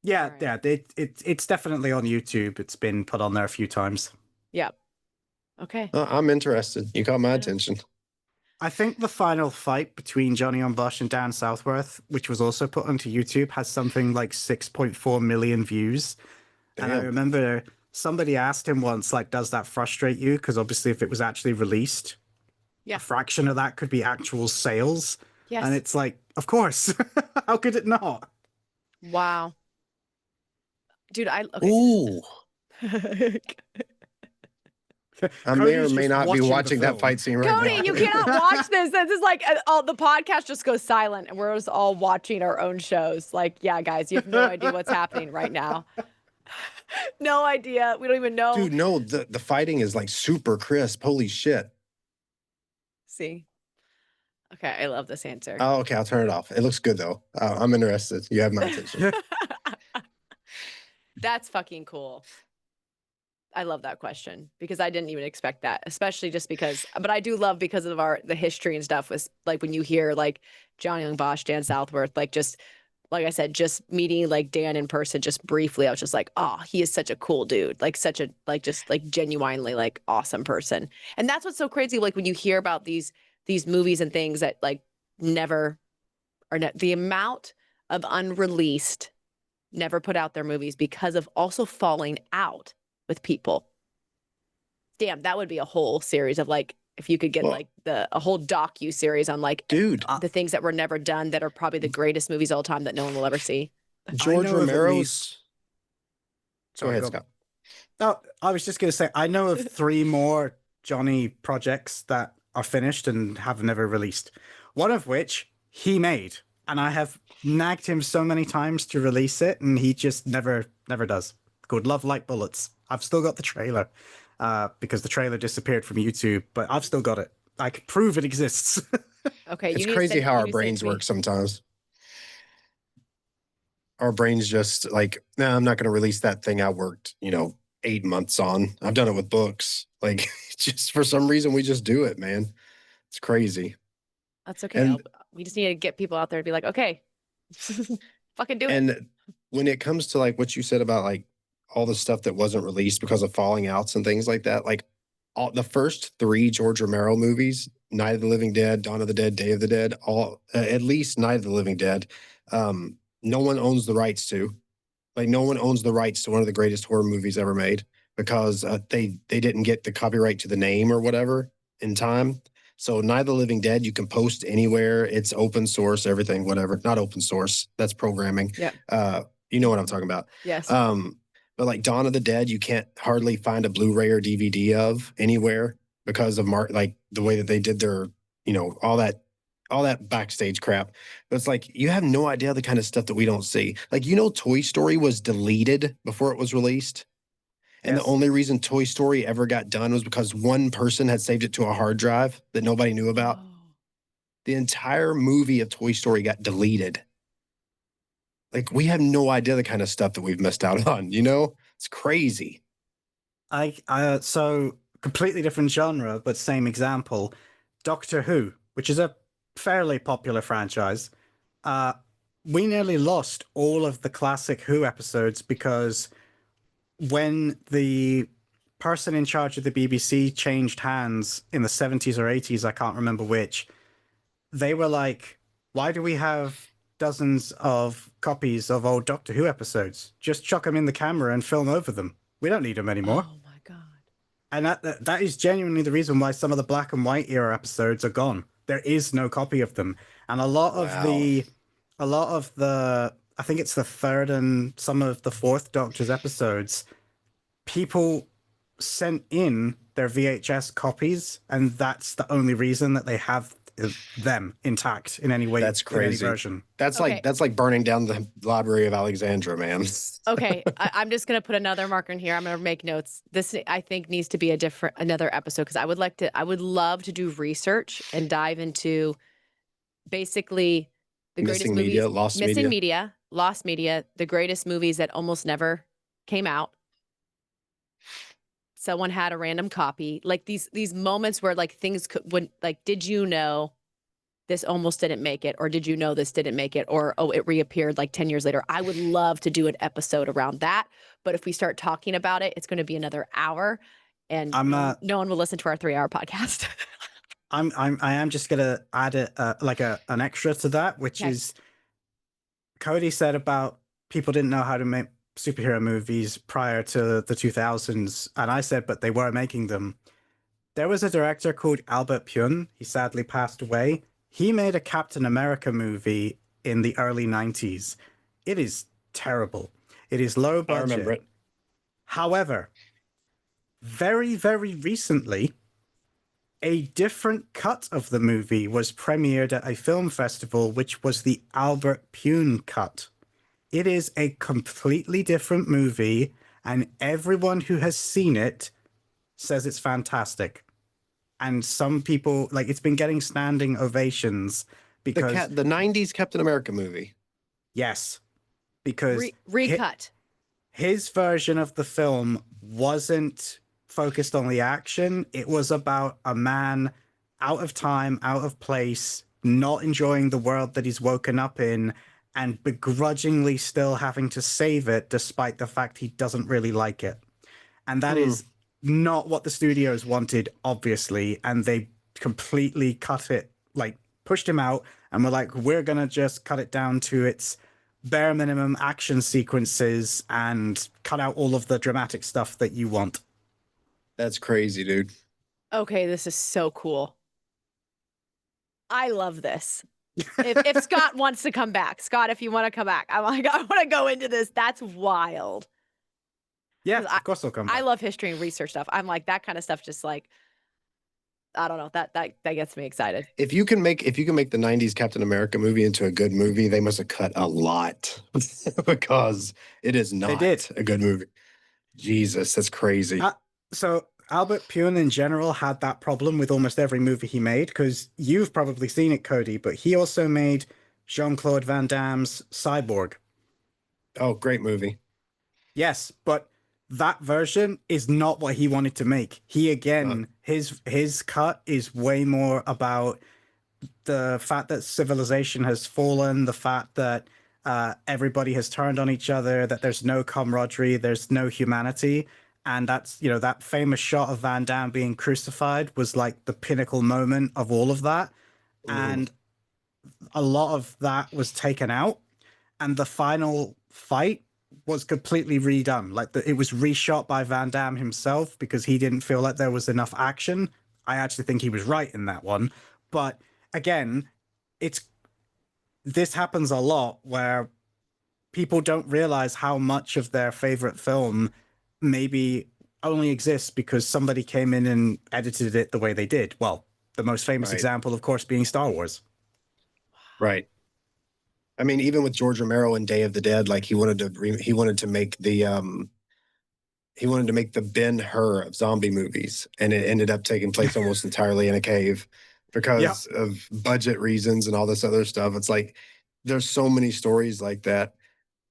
Yeah, right. Yeah. It's definitely on YouTube. It's been put on there a few times. Yeah. Okay. I'm interested. You caught my attention. I think the final fight between Johnny on Bosch and Dan Southworth, which was also put onto YouTube, has something like 6.4 million views. Damn. And I remember somebody asked him once, like, does that frustrate you? Because obviously if it was actually released, a fraction of that could be actual sales. Yes. And it's like, of course. How could it not? Wow. Dude, okay. Ooh. I may or may not be watching that fight scene right now. Cody, you cannot watch this. This is like the podcast just goes silent and we're just all watching our own shows. Like, yeah, guys, you have no idea what's happening right now. No idea. We don't even know. Dude, no, the fighting is like super crisp. Holy shit. See? Okay, I love this answer. Oh, okay, I'll turn it off. It looks good though. I'm interested. You have my attention. That's fucking cool. I love that question because I didn't even expect that, especially just because, but I do love because of the history and stuff was like when you hear like Johnny Young Bosch, Dan Southworth, like just, like I said, just meeting like Dan in person, just briefly, I was just like, oh, he is such a cool dude. Like such a, like, just like genuinely like awesome person. And that's what's so crazy. Like when you hear about these movies and things that like never are the amount of unreleased, never put out their movies because of also falling out with people. Damn, that would be a whole series of like, if you could get like a whole docu series on like, dude, the things that were never done that are probably the greatest movies of all time that no one will ever see. George Romero's. Go ahead, Scott. No, I was just going to say, I know of 3 more Johnny projects that are finished and have never released. One of which he made, and I have nagged him so many times to release it, and he just never does. Called Love Like Bullets. I've still got the trailer because the trailer disappeared from YouTube, but I've still got it. I can prove it exists. Okay, it's crazy how our brains work sometimes. Our brains just like, nah, I'm not going to release that thing I worked, 8 months on. I've done it with books. Like, just for some reason, we just do it, man. It's crazy. That's okay. And we just need to get people out there to be like, okay, fucking do it. And when it comes to like what you said about like all the stuff that wasn't released because of falling outs and things like that. Like all the first 3 George Romero movies, Night of the Living Dead, Dawn of the Dead, Day of the Dead, all at least Night of the Living Dead, no one owns the rights to. Like no one owns the rights to one of the greatest horror movies ever made because they didn't get the copyright to the name or whatever in time. So Night of the Living Dead, you can post anywhere. It's open source, everything, whatever. Not open source. That's programming. Yeah. You know what I'm talking about. Yes. But like Dawn of the Dead, you can't hardly find a Blu-ray or DVD of anywhere because of like the way that they did their, all that backstage crap. But it's like you have no idea the kind of stuff that we don't see. Like Toy Story was deleted before it was released. And Yes. the only reason Toy Story ever got done was because one person had saved it to a hard drive that nobody knew about. Oh. The entire movie of Toy Story got deleted. Like we have no idea the kind of stuff that we've missed out on, It's crazy. So completely different genre, but same example. Doctor Who, which is a fairly popular franchise. We nearly lost all of the classic Who episodes because when the person in charge of the BBC changed hands in the 70s or 80s, I can't remember which, they were like, why do we have dozens of copies of old Doctor Who episodes? Just chuck them in the camera and film over them. We don't need them anymore. Oh my God. And that is genuinely the reason why some of the black and white era episodes are gone. There is no copy of them. And a lot of the, I think it's the third and some of the fourth Doctor's episodes, people sent in their VHS copies, and that's the only reason that they have them intact in any way. That's crazy. In any version. That's Okay. like burning down the Library of Alexandria, man. Okay, I'm just gonna put another marker in here. I'm gonna make notes. This I think needs to be another episode because I would love to do research and dive into basically the greatest Missing movies, media, lost media, the greatest movies that almost never came out. Someone had a random copy, like these moments where like things would like, did you know this almost didn't make it, or did you know this didn't make it, or oh, it reappeared like 10 years later. I would love to do an episode around that, but if we start talking about it, it's going to be another hour, and no one will listen to our 3-hour podcast. I am just gonna add an extra to that, which is Cody said about people didn't know how to make superhero movies prior to the 2000s, and I said, but they were making them. There was a director called Albert Pyun. He sadly passed away. He made a Captain America movie in the early 90s. It is terrible. It is low budget. I remember it. However, very, very recently, a different cut of the movie was premiered at a film festival, which was the Albert Pyun cut. It is a completely different movie, and everyone who has seen it says it's fantastic. And some people, like, it's been getting standing ovations because The 90s Captain America movie. Yes, because recut. His version of the film wasn't focused on the action. It was about a man out of time, out of place, not enjoying the world that he's woken up in, and begrudgingly still having to save it despite the fact he doesn't really like it. And that is not what the studios wanted, obviously, and they completely cut it, like pushed him out, and were like, we're gonna just cut it down to its bare minimum action sequences and cut out all of the dramatic stuff that you want. That's crazy, dude. Okay, this is so cool. I love this. If Scott wants to come back, Scott, if you want to come back, I'm like, I want to go into this. That's wild. Yeah, of course I'll come back. I love history and research stuff. I'm like, that kind of stuff just like, I don't know, that gets me excited. If you can make the 90s Captain America movie into a good movie, they must have cut a lot because it is not a good movie. Jesus, that's crazy. So Albert Pyun in general had that problem with almost every movie he made, because you've probably seen it, Cody, but he also made Jean-Claude Van Damme's Cyborg. Oh, great movie. Yes, but that version is not what he wanted to make. He, again, his cut is way more about the fact that civilization has fallen, the fact that everybody has turned on each other, that there's no camaraderie, there's no humanity. And that's, that famous shot of Van Damme being crucified was like the pinnacle moment of all of that. And a lot of that was taken out. And the final fight was completely redone. Like it was reshot by Van Damme himself because he didn't feel like there was enough action. I actually think he was right in that one. But again, this happens a lot where people don't realize how much of their favorite film maybe only exists because somebody came in and edited it the way they did. Well, the most famous example, of course, being Star Wars. Right. I mean, even with George Romero in Day of the Dead, like he wanted to make the Ben-Hur of zombie movies, and it ended up taking place almost entirely in a cave because of budget reasons and all this other stuff. It's like there's so many stories like that.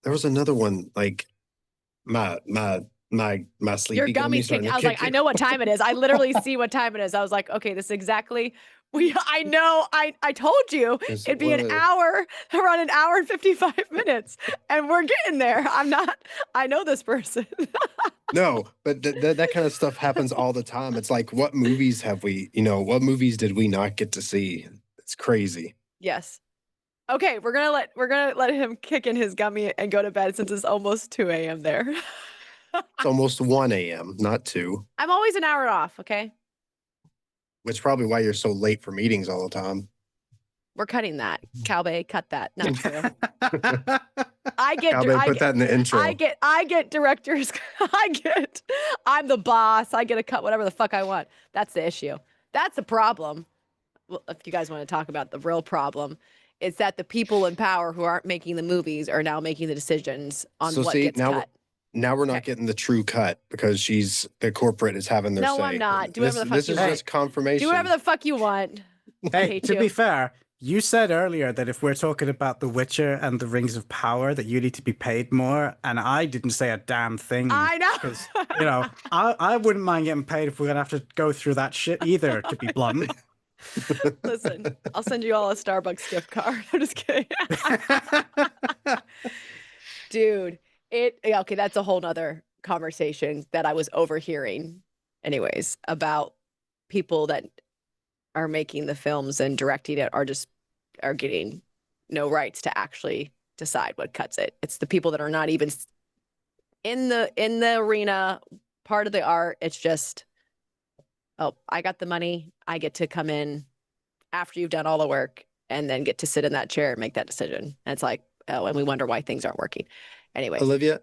There was another one, like my sleepy Your gummies kicked. I was like, I know what time it is. I literally see what time it is. I was like, okay, this is exactly. I know. I told you it'd be an hour, around an hour and 55 minutes, and we're getting there. I know this person. No, but that kind of stuff happens all the time. It's like, what movies have we? What movies did we not get to see? It's crazy. Yes. Okay, we're gonna let him kick in his gummy and go to bed since it's almost 2 a.m. there. It's almost 1 a.m., not 2. I'm always an hour off, okay? Which is probably why you're so late for meetings all the time. We're cutting that. Cowbay, cut that. Not true. Put that in the intro. I get directors. I'm the boss. I get to cut whatever the fuck I want. That's the issue. That's the problem. Well, if you guys want to talk about the real problem, it's that the people in power who aren't making the movies are now making the decisions on what gets cut. Now we're not getting the true cut because the corporate is having their say. No, I'm not. Do whatever the fuck you want. This is just confirmation. Do whatever the fuck you want. Hey, to be fair, you said earlier that if we're talking about The Witcher and the Rings of Power, that you need to be paid more, and I didn't say a damn thing. I know. Because, I wouldn't mind getting paid if we're going to have to go through that shit either, to be blunt. Listen, I'll send you all a Starbucks gift card. I'm just kidding. Dude. Okay, that's a whole nother conversation that I was overhearing anyways about people that are making the films and directing it are getting no rights to actually decide what cuts it. It's the people that are not even in the arena, part of the art. It's just, oh, I got the money. I get to come in after you've done all the work and then get to sit in that chair and make that decision. And it's like, oh, and we wonder why things aren't working. Anyway, Olivia,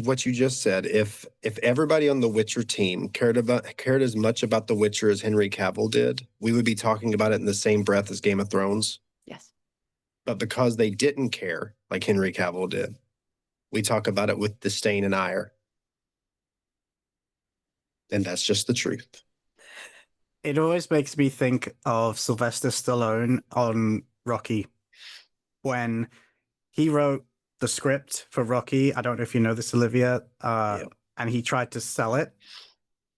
what you just said, if everybody on the Witcher team cared as much about The Witcher as Henry Cavill did, we would be talking about it in the same breath as Game of Thrones. Yes. But because they didn't care like Henry Cavill did, we talk about it with disdain and ire. And that's just the truth. It always makes me think of Sylvester Stallone on Rocky when he wrote the script for Rocky. I don't know if you know this, Olivia, and he tried to sell it.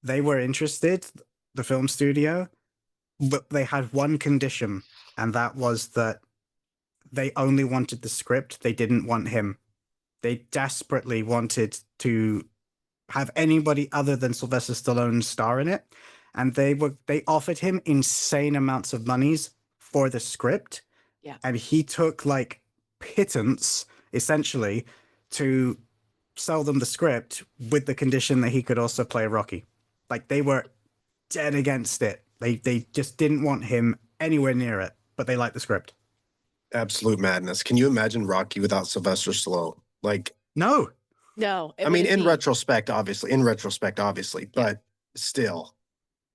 They were interested, the film studio, but they had one condition, and that was that they only wanted the script. They didn't want him. They desperately wanted to have anybody other than Sylvester Stallone star in it, and they offered him insane amounts of monies for the script, and he took like pittance essentially to sell them the script with the condition that he could also play Rocky. Like they were dead against it. They just didn't want him anywhere near it, but they liked the script. Absolute madness. Can you imagine Rocky without Sylvester Stallone? Like, no. I mean, in retrospect, obviously, but still,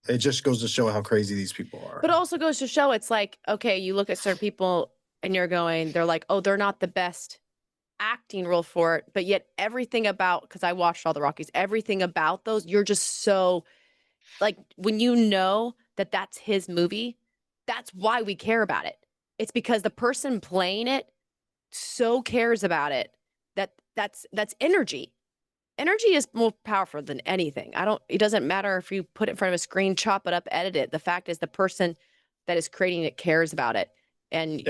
it just goes to show how crazy these people are. But also goes to show it's like, okay, you look at certain people and they're like, oh, they're not the best acting role for it, but yet everything about, because I watched all the Rockies, everything about those, you're just so, like, when you know that that's his movie, that's why we care about it. It's because the person playing it so cares about it that's energy. Energy is more powerful than anything. It doesn't matter if you put it in front of a screen, chop it up, edit it. The fact is the person that is creating it cares about it. And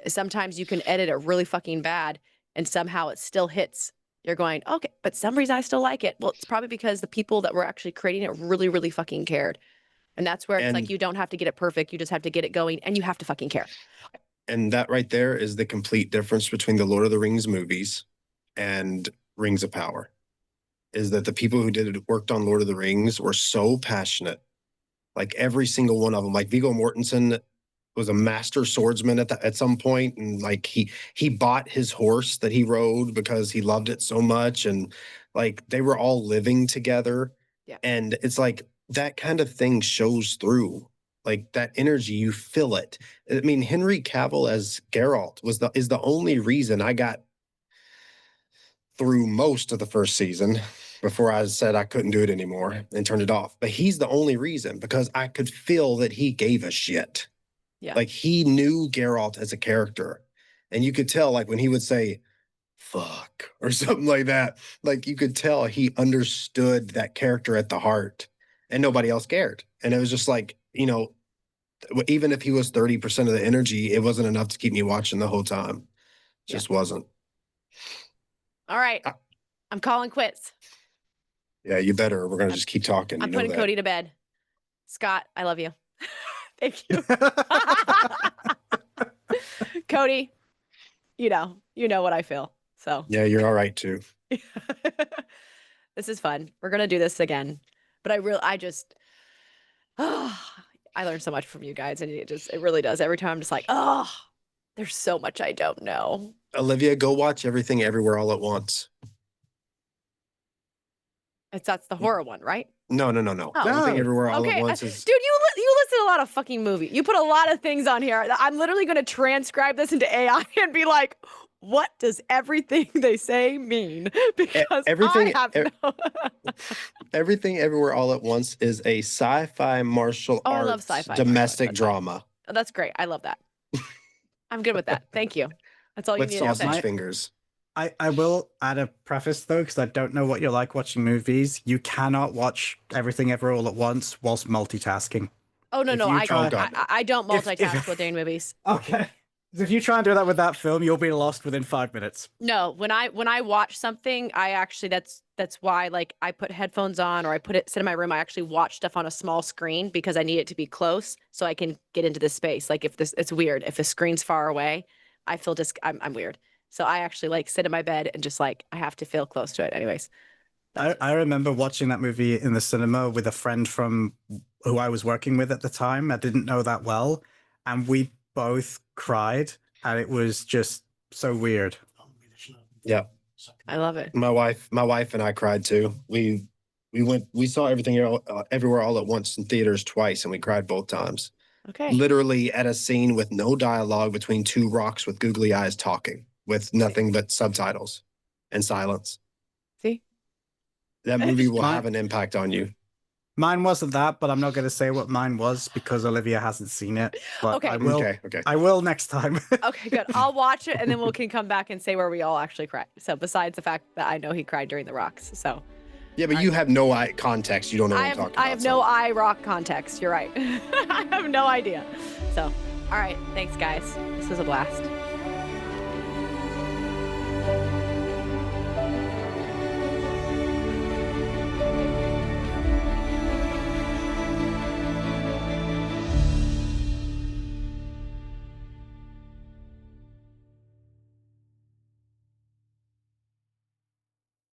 sometimes you can edit it really fucking bad and somehow it still hits. You're going, okay, but some reason I still like it. Well, it's probably because the people that were actually creating it really, really fucking cared. And that's where it's like, you don't have to get it perfect. You just have to get it going and you have to fucking care. And that right there is the complete difference between the Lord of the Rings movies and Rings of Power, is that the people who worked on Lord of the Rings were so passionate. Like every single one of them, like Viggo Mortensen was a master swordsman at some point, and like he bought his horse that he rode because he loved it so much, and like they were all living together. Yeah. And it's like that kind of thing shows through. Like that energy, you feel it. I mean, Henry Cavill as Geralt is the only reason I got through most of the first season before I said I couldn't do it anymore and turned it off. But he's the only reason, because I could feel that he gave a shit. Yeah. Like he knew Geralt as a character. And you could tell, like when he would say, fuck, or something like that, like you could tell he understood that character at the heart, and nobody else cared. And it was just like, you know, even if he was 30% of the energy, it wasn't enough to keep me watching the whole time. It just wasn't. All right. I'm calling quits. Yeah, you better. We're going to just keep talking. I'm putting Cody to bed. Scott, I love you. Thank you. Cody, you know what I feel. So yeah, you're all right too. This is fun. We're going to do this again. But I learned so much from you guys, and it really does. Every time I'm just like, oh, there's so much I don't know. Olivia, go watch Everything Everywhere All at Once. That's the horror one, right? No. Oh. Everything Everywhere All at Once is... Dude, you listen to a lot of fucking movies. You put a lot of things on here. I'm literally going to transcribe this into AI and be like, what does everything they say mean? Because Everything Everywhere All at Once is a sci-fi martial I love arts sci-fi domestic drama. Oh, that's great. I love that. I'm good with that. Thank you. That's all you With need sausage to say. fingers. I will add a preface though, because I don't know what you're like watching movies. You cannot watch Everything Ever All at Once whilst multitasking. Oh, no, I don't multitask if- with doing movies. Okay. If you try and do that with that film, you'll be lost within 5 minutes. No, when I watch something, I actually that's why like I put headphones on or I sit in my room. I actually watch stuff on a small screen because I need it to be close so I can get into this space. Like it's weird if the screen's far away, I feel I'm weird. So I actually like sit in my bed and just like I have to feel close to it. Anyways, I remember watching that movie in the cinema with a friend from who I was working with at the time. I didn't know that well, and we both cried, and it was just so weird. Yeah, I love it. my wife and I cried too. We saw Everything Everywhere All at Once in theaters twice, and we cried both times. Okay. Literally at a scene with no dialogue between two rocks with googly eyes talking with nothing but subtitles and silence. See? That movie will have an impact on you. Mine wasn't that, but I'm not going to say what mine was because Olivia hasn't seen it. But Okay. I will. Okay. I will next time. Okay, good. I'll watch it and then we can come back and say where we all actually cried. So besides the fact that I know he cried during the rocks. So Yeah, but you have no context. You don't know what I'm talking about. I have no rock context. You're right. I have no idea. So, all right. Thanks, guys. This was a blast.